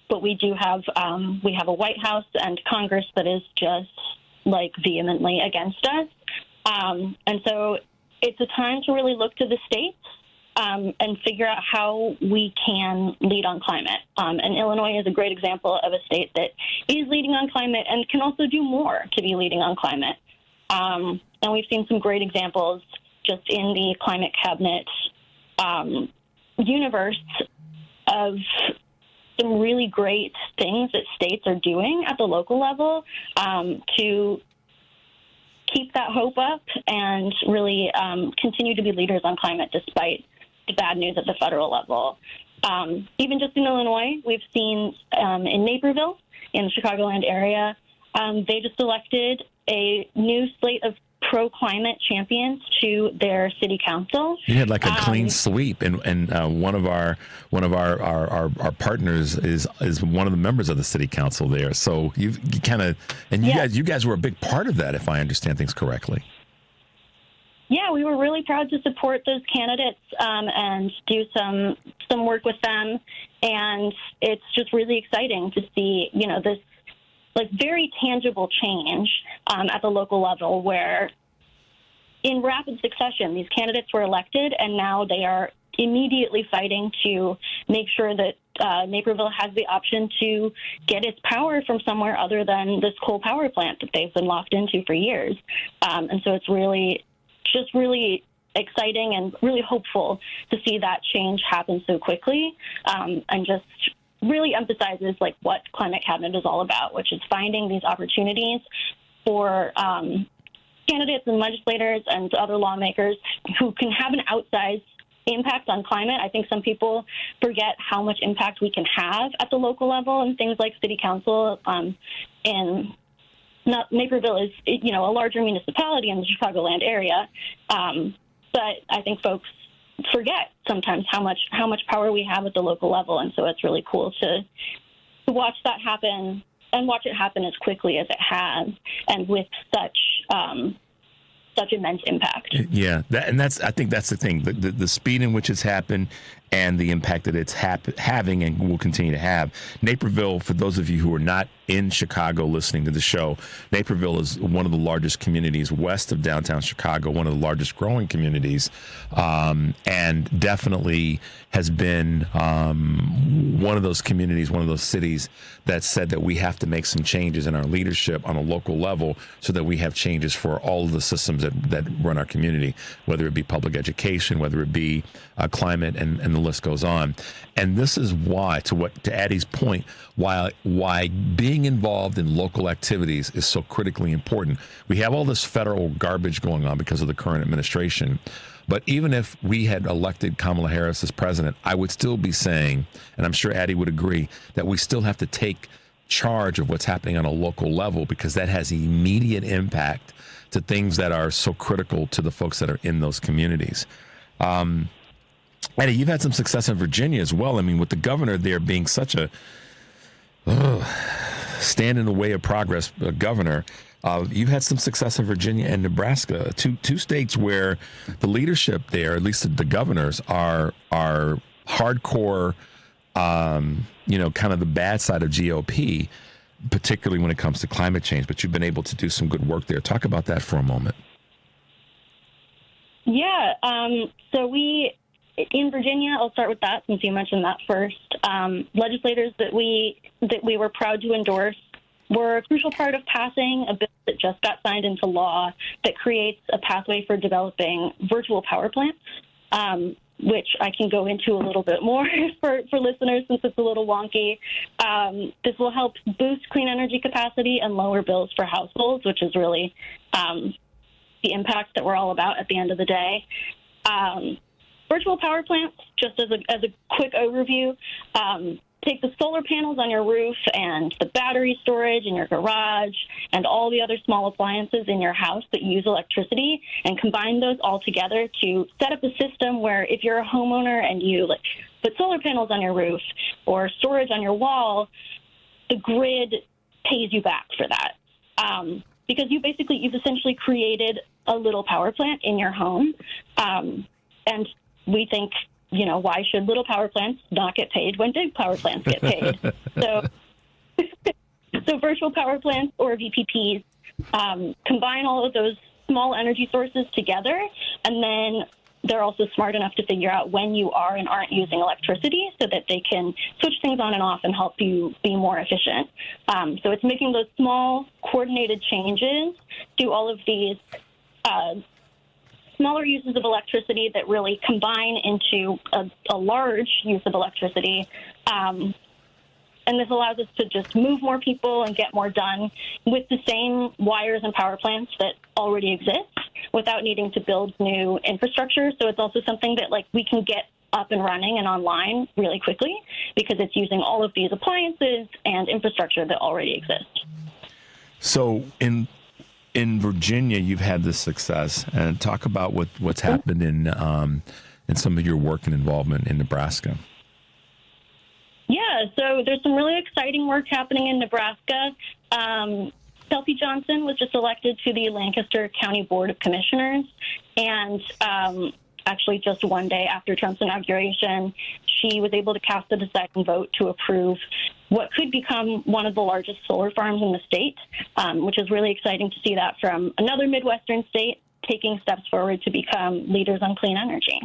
but we do have a White House and Congress that is just vehemently against us. And so it's a time to really look to the states and figure out how we can lead on climate. And Illinois is a great example of a state that is leading on climate and can also do more to be leading on climate. And we've seen some great examples just in the climate cabinet universe of some really great things that states are doing at the local level to keep that hope up and really continue to be leaders on climate despite the bad news at the federal level. Even just in Illinois, we've seen in Naperville, in the Chicagoland area, they just elected a new slate of pro-climate champions to their city council. You had like a clean sweep, and one of our partners is one of the members of the city council there. So you kind of, and you guys were a big part of that, if I understand things correctly. Yeah, we were really proud to support those candidates and do some work with them, and it's just really exciting to see, this like very tangible change at the local level where in rapid succession, these candidates were elected and now they are immediately fighting to make sure that Naperville has the option to get its power from somewhere other than this coal power plant that they've been locked into for years. And so it's really exciting and really hopeful to see that change happen so quickly and just really emphasizes like what Climate Cabinet is all about, which is finding these opportunities for candidates and legislators and other lawmakers who can have an outsized impact on climate. I think some people forget how much impact we can have at the local level and things like city council. Naperville is, a larger municipality in the Chicagoland area, but I think folks forget sometimes how much power we have at the local level, and so it's really cool to watch that happen and watch it happen as quickly as it has, and with such immense impact. Yeah, I think that's the thing, the speed in which it's happened and the impact that it's having and will continue to have. Naperville, for those of you who are not in Chicago listening to the show, Naperville is one of the largest communities west of downtown Chicago, one of the largest growing communities, and definitely has been one of those communities, one of those cities that said that we have to make some changes in our leadership on a local level so that we have changes for all of the systems that run our community, whether it be public education, whether it be climate, and the list goes on. And this is why, to Addie's point, why being involved in local activities is so critically important. We have all this federal garbage going on because of the current administration. But even if we had elected Kamala Harris as president, I would still be saying, and I'm sure Addie would agree, that we still have to take charge of what's happening on a local level because that has immediate impact to things that are so critical to the folks that are in those communities. Eddie, you've had some success in Virginia as well. I mean, with the governor there being such a stand in the way of progress governor, you've had some success in Virginia and Nebraska, two states where the leadership there, at least the governors, are hardcore, kind of the bad side of GOP, particularly when it comes to climate change. But you've been able to do some good work there. Talk about that for a moment. Yeah. So in Virginia, I'll start with that since you mentioned that first. Legislators that we were proud to endorse were a crucial part of passing a bill that just got signed into law that creates a pathway for developing virtual power plants, which I can go into a little bit more for listeners since it's a little wonky. This will help boost clean energy capacity and lower bills for households, which is really the impact that we're all about at the end of the day. Virtual power plants, just as a quick overview, take the solar panels on your roof and the battery storage in your garage and all the other small appliances in your house that use electricity and combine those all together to set up a system where if you're a homeowner and you put solar panels on your roof or storage on your wall, the grid pays you back for that. Because you've essentially created a little power plant in your home. And we think, why should little power plants not get paid when big power plants get paid? So virtual power plants or VPPs combine all of those small energy sources together and then they're also smart enough to figure out when you are and aren't using electricity so that they can switch things on and off and help you be more efficient. So it's making those small coordinated changes to all of these smaller uses of electricity that really combine into a large use of electricity. And this allows us to just move more people and get more done with the same wires and power plants that already exist without needing to build new infrastructure. So it's also something that we can get up and running and online really quickly because it's using all of these appliances and infrastructure that already exist. So in Virginia, you've had this success, and talk about what's happened in some of your work and involvement in Nebraska. Yeah, so there's some really exciting work happening in Nebraska. Kelsey Johnson was just elected to the Lancaster County Board of Commissioners, and actually just one day after Trump's inauguration, she was able to cast the deciding vote to approve what could become one of the largest solar farms in the state, which is really exciting to see that from another Midwestern state taking steps forward to become leaders on clean energy.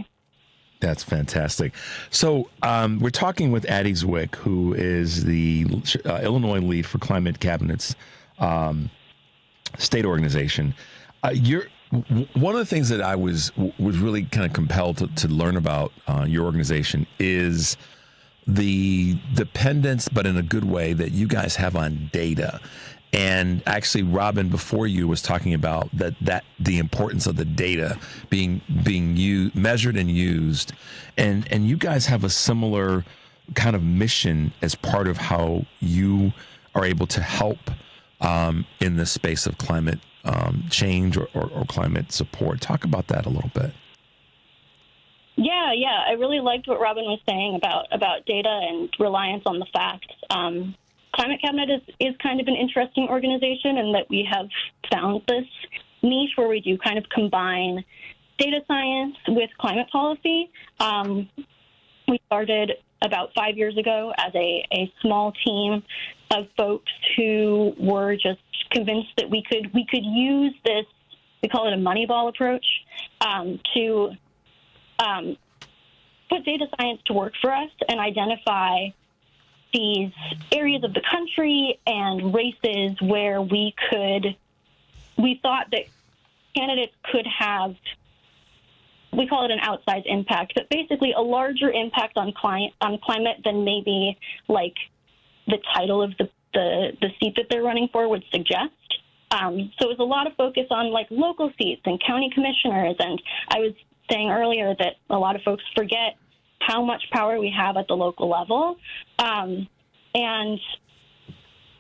That's fantastic. So we're talking with Addie Zwick, who is the Illinois lead for Climate Cabinet's state organization. One of the things that I was really kind of compelled to learn about your organization is the dependence, but in a good way, that you guys have on data. And actually, Robin, before you, was talking about that the importance of the data being measured and used, and you guys have a similar kind of mission as part of how you are able to help in the space of climate change or climate support. Talk about that a little bit. Yeah, I really liked what Robin was saying about data and reliance on the facts. Climate Cabinet is kind of an interesting organization in that we have found this niche where we do kind of combine data science with climate policy. We started about 5 years ago as a small team of folks who were just convinced that we could use this, we call it a Moneyball approach, to put data science to work for us and identify these areas of the country and races where we thought that candidates could have, we call it an outsized impact, but basically a larger impact on climate than maybe the title of the seat that they're running for would suggest. So it was a lot of focus on local seats and county commissioners. And I was saying earlier that a lot of folks forget how much power we have at the local level. And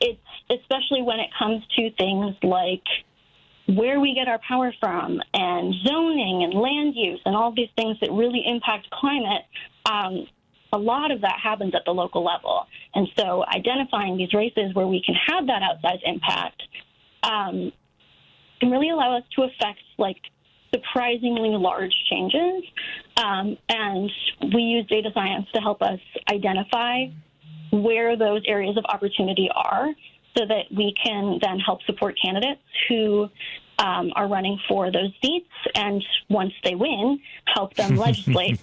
it's especially when it comes to things like where we get our power from and zoning and land use and all these things that really impact climate. A lot of that happens at the local level. And so identifying these races where we can have that outsized impact can really allow us to affect surprisingly large changes. And we use data science to help us identify where those areas of opportunity are so that we can then help support candidates who are running for those seats. And once they win, help them legislate.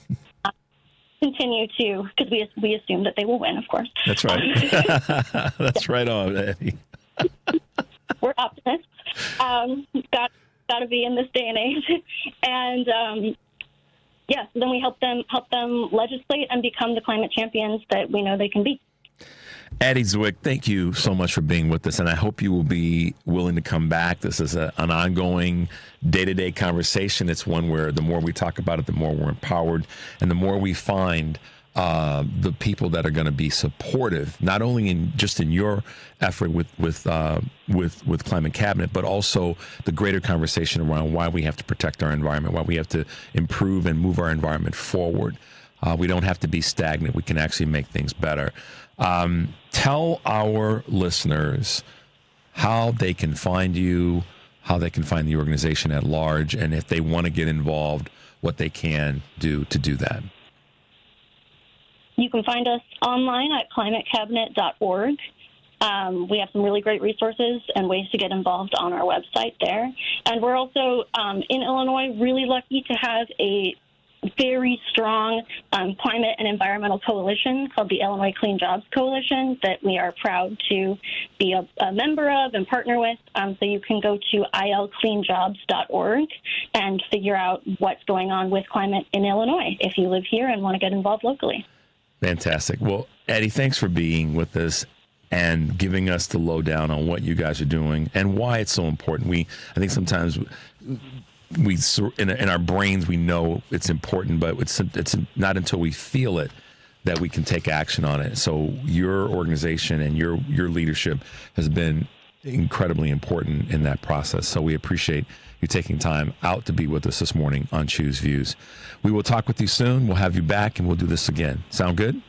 Continue to, because we assume that they will win, of course. That's right. That's right on, Eddie. We're optimists. Got to be in this day and age. And so then we help them legislate and become the climate champions that we know they can be. Addie Zwick, thank you so much for being with us, and I hope you will be willing to come back. This is an ongoing day-to-day conversation. It's one where the more we talk about it, the more we're empowered, and the more we find the people that are going to be supportive, not only in your effort with Climate Cabinet, but also the greater conversation around why we have to protect our environment, why we have to improve and move our environment forward. We don't have to be stagnant. We can actually make things better. Tell our listeners how they can find you, how they can find the organization at large, and if they want to get involved, what they can do to do that. You can find us online at climatecabinet.org. We have some really great resources and ways to get involved on our website there. And we're also, in Illinois, really lucky to have a very strong climate and environmental coalition called the Illinois Clean Jobs Coalition that we are proud to be a member of and partner with. So you can go to ilcleanjobs.org and figure out what's going on with climate in Illinois if you live here and want to get involved locally. Fantastic. Well, Eddie, thanks for being with us and giving us the lowdown on what you guys are doing and why it's so important. I think sometimes we in our brains we know it's important, but it's not until we feel it that we can take action on it. So your organization and your leadership has been incredibly important in that process. So we appreciate you taking time out to be with us this morning on Choose Views. We will talk with you soon. We'll have you back and we'll do this again. Sound good?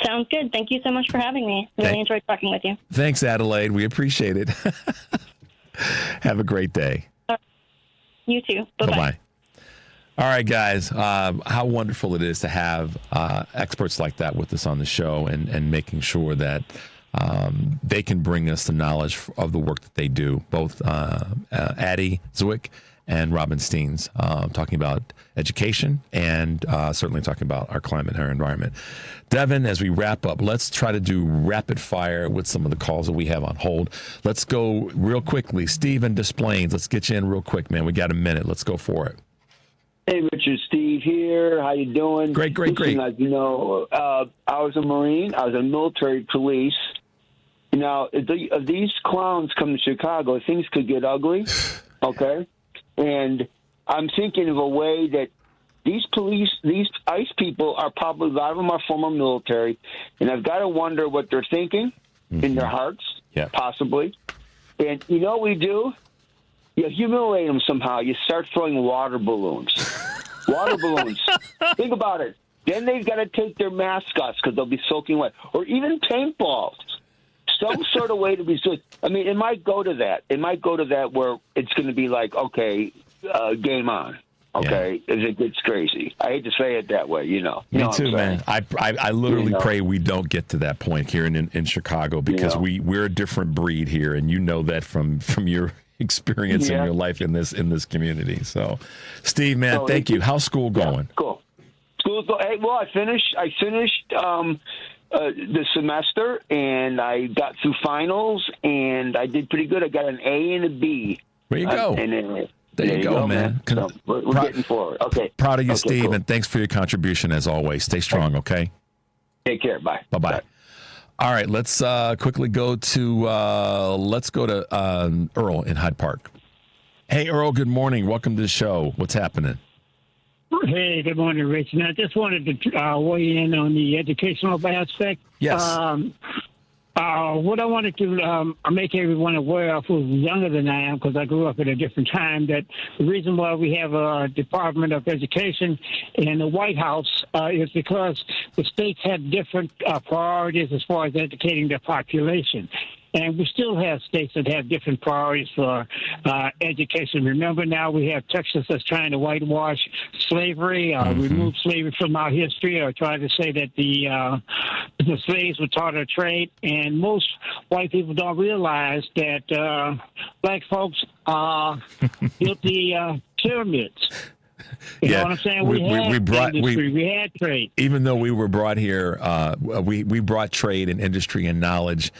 Sounds good. Thank you so much for having me. Really enjoyed talking with you. Thanks, Adelaide. We appreciate it. Have a great day. You too. Bye-bye. Bye-bye. All right, guys. How wonderful it is to have experts like that with us on the show and making sure that they can bring us the knowledge of the work that they do. Both Addie Zwick and Robin Steens talking about education and certainly talking about our climate and our environment. Devin, as we wrap up, let's try to do rapid fire with some of the calls that we have on hold. Let's go real quickly. Stephen Des Plaines, let's get you in real quick, man. We got a minute. Let's go for it. Hey, Richard, Steve here. How you doing? Great. Like, you know, I was a Marine. I was in military police. Now, if these clowns come to Chicago, things could get ugly, okay? And I'm thinking of a way that these ICE people are probably, a lot of them are former military, and I've got to wonder what they're thinking in their hearts, possibly. And you know what we do? You humiliate them somehow. You start throwing water balloons. Think about it. Then they've got to take their masks off because they'll be soaking wet. Or even paintballs. Some sort of way to be. I mean, it might go to that. It might go to that where it's going to be like, okay, game on. Okay, as it gets crazy. I hate to say it that way, you know. Me too, man. I literally pray we don't get to that point here in Chicago because we're a different breed here, and you know that from your experience in your life in this community. So, Steve, man, thank you. How's school going? Cool. School's going. Hey, well, I finished. The semester, and I got through finals, and I did pretty good. I got an A and a B. There you go. There you go, man. So we're getting forward. Okay. Proud of you, okay, Steve, cool. and thanks for your contribution as always. Stay strong, okay? Take care. Bye. Bye-bye. All right, let's quickly go to Earl in Hyde Park. Hey, Earl, good morning. Welcome to the show. What's happening? Hey, good morning, Rich. And I just wanted to weigh in on the educational aspect. Yes. What I wanted to make everyone aware of who's younger than I am, because I grew up at a different time, that the reason why we have a Department of Education in the White House is because the states had different priorities as far as educating their population. And we still have states that have different priorities for education. Remember, now we have Texas that's trying to whitewash slavery, remove slavery from our history, or try to say that the slaves were taught a trade. And most white people don't realize that black folks built the pyramids. You know what I'm saying? We had trade. Even though we were brought here, we brought trade and industry and knowledge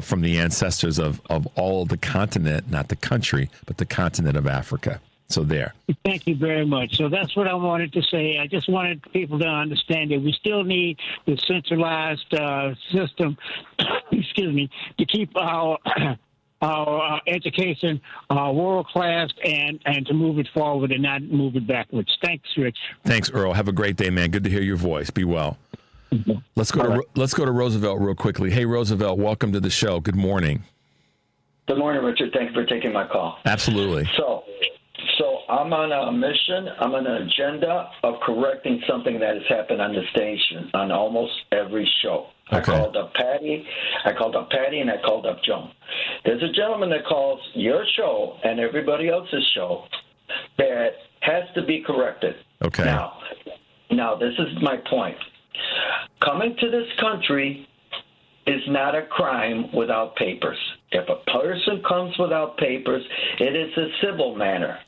from the ancestors of all of the continent, not the country, but the continent of Africa. So there. Thank you very much. So that's what I wanted to say. I just wanted people to understand that we still need the centralized system, excuse me, to keep our education world class and to move it forward and not move it backwards. Thanks, Rich. Thanks, Earl. Have a great day, man. Good to hear your voice. Be well. Let's go to Roosevelt real quickly. Hey, Roosevelt, welcome to the show. Good morning. Good morning, Richard. Thanks for taking my call. Absolutely. So I'm on a mission. I'm on an agenda of correcting something that has happened on the station on almost every show. Okay. I called up Patty, and I called up Joan. There's a gentleman that calls your show and everybody else's show that has to be corrected. Okay. Now this is my point. Coming to this country is not a crime without papers. If a person comes without papers, it is a civil matter.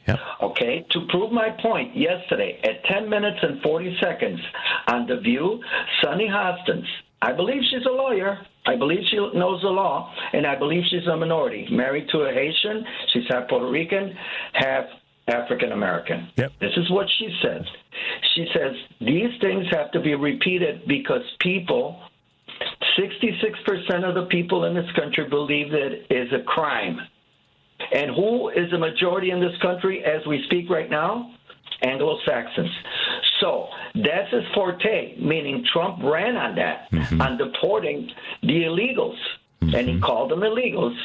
Yep. Okay, to prove my point, yesterday at 10 minutes and 40 seconds on The View, Sunny Hostins, I believe she's a lawyer. I believe she knows the law, and I believe she's a minority, married to a Haitian. She's half Puerto Rican, half African American. Yep. This is what she says. She says these things have to be repeated because 66% of the people in this country believe that it is a crime. And who is the majority in this country as we speak right now? Anglo-Saxons. So that's his forte, meaning Trump ran on that, on deporting the illegals. And he called them illegals.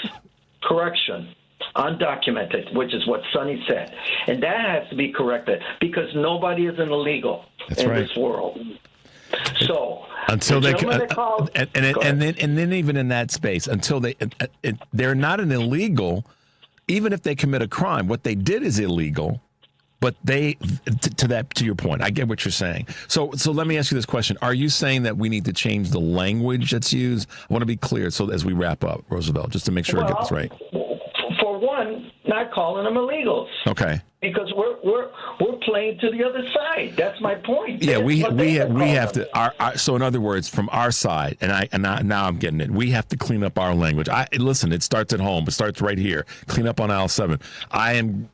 Correction. Undocumented, which is what Sonny said. And that has to be corrected because nobody is an illegal this world. So until they and then even in that space, until they're not an illegal, even if they commit a crime, what they did is illegal. But to your point, I get what you're saying. So let me ask you this question: are you saying that we need to change the language that's used? I want to be clear. So as we wrap up, Roosevelt, just to make sure I get this right. For one, not calling them illegals. Okay. Because we're playing to the other side. That's my point. Yeah, we have to. So in other words, from our side, now I'm getting it. We have to clean up our language. Listen, it starts at home. It starts right here. Clean up on aisle 7. I'm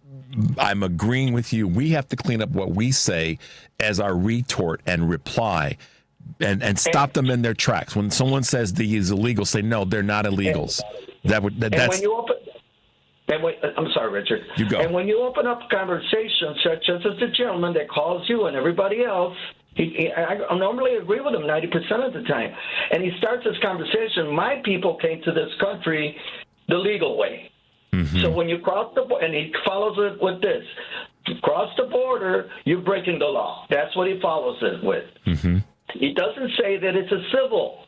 agreeing with you. We have to clean up what we say as our retort and reply, and stop them in their tracks. When someone says these illegals, say no, they're not illegals. I'm sorry, Richard. You go. And when you open up conversations, such as the gentleman that calls you and everybody else, I normally agree with him 90% of the time, and he starts this conversation. My people came to this country the legal way. So when you cross the border, and he follows it with this, cross the border, you're breaking the law. That's what he follows it with. He doesn't say that it's a civil.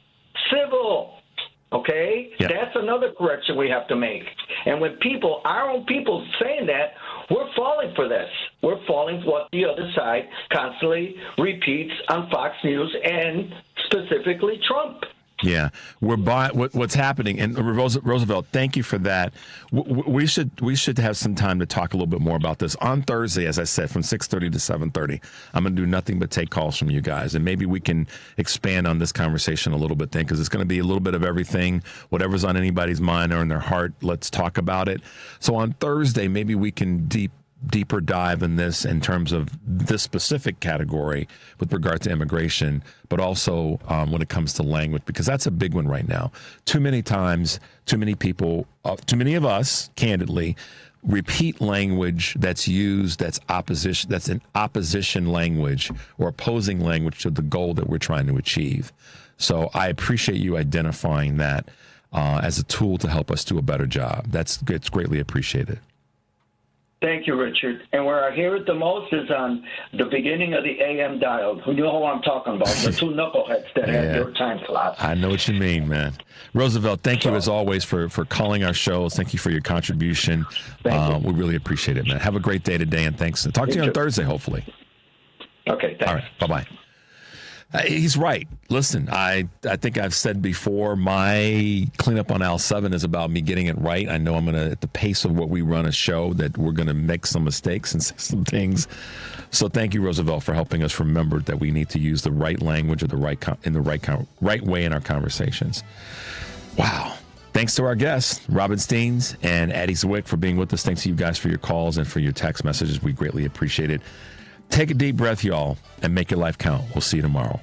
Okay? Yep. That's another correction we have to make. And when our own people saying that, we're falling for this. We're falling for what the other side constantly repeats on Fox News and specifically Trump. Yeah, we're what's happening, and Roosevelt. Thank you for that. We should have some time to talk a little bit more about this on Thursday, as I said, from 6:30 to 7:30. I'm going to do nothing but take calls from you guys, and maybe we can expand on this conversation a little bit then, because it's going to be a little bit of everything, whatever's on anybody's mind or in their heart. Let's talk about it. So on Thursday, maybe we can deeper dive in this in terms of this specific category with regard to immigration, but also when it comes to language, because that's a big one right now. Too many times, too many people, too many of us, candidly, repeat language that's used that's an opposition language or opposing language to the goal that we're trying to achieve. So I appreciate you identifying that as a tool to help us do a better job. It's greatly appreciated. Thank you, Richard. And where I hear it the most is on the beginning of the AM dial. You know who I'm talking about, the two knuckleheads that have your time slot. I know what you mean, man. Roosevelt, thank you as always for calling our shows. Thank you for your contribution. Thank you. We really appreciate it, man. Have a great day today, and thanks. Talk to you on Thursday, hopefully. Okay, thanks. All right, bye-bye. He's right. Listen, I think I've said before, my cleanup on aisle 7 is about me getting it right. I know I'm going to, at the pace of what we run a show, that we're going to make some mistakes and say some things. So thank you, Roosevelt, for helping us remember that we need to use the right language or the right way in our conversations. Wow. Thanks to our guests, Robin Steens and Addie Zwick, for being with us. Thanks to you guys for your calls and for your text messages. We greatly appreciate it. Take a deep breath, y'all, and make your life count. We'll see you tomorrow.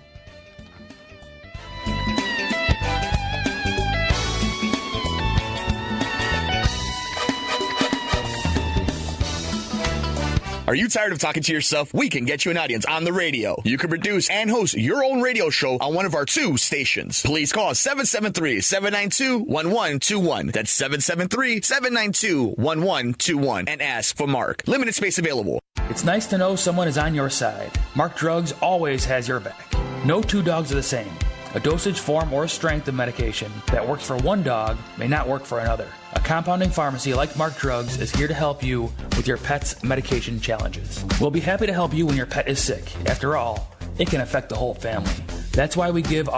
Are you tired of talking to yourself? We can get you an audience on the radio. You can produce and host your own radio show on one of our 2 stations. Please call 773-792-1121. That's 773-792-1121 and ask for Mark. Limited space available. It's nice to know someone is on your side. Mark Drugs always has your back. No 2 dogs are the same. A dosage form or strength of medication that works for one dog may not work for another. A compounding pharmacy like Mark Drugs is here to help you with your pet's medication challenges. We'll be happy to help you when your pet is sick. After all, it can affect the whole family. That's why we give our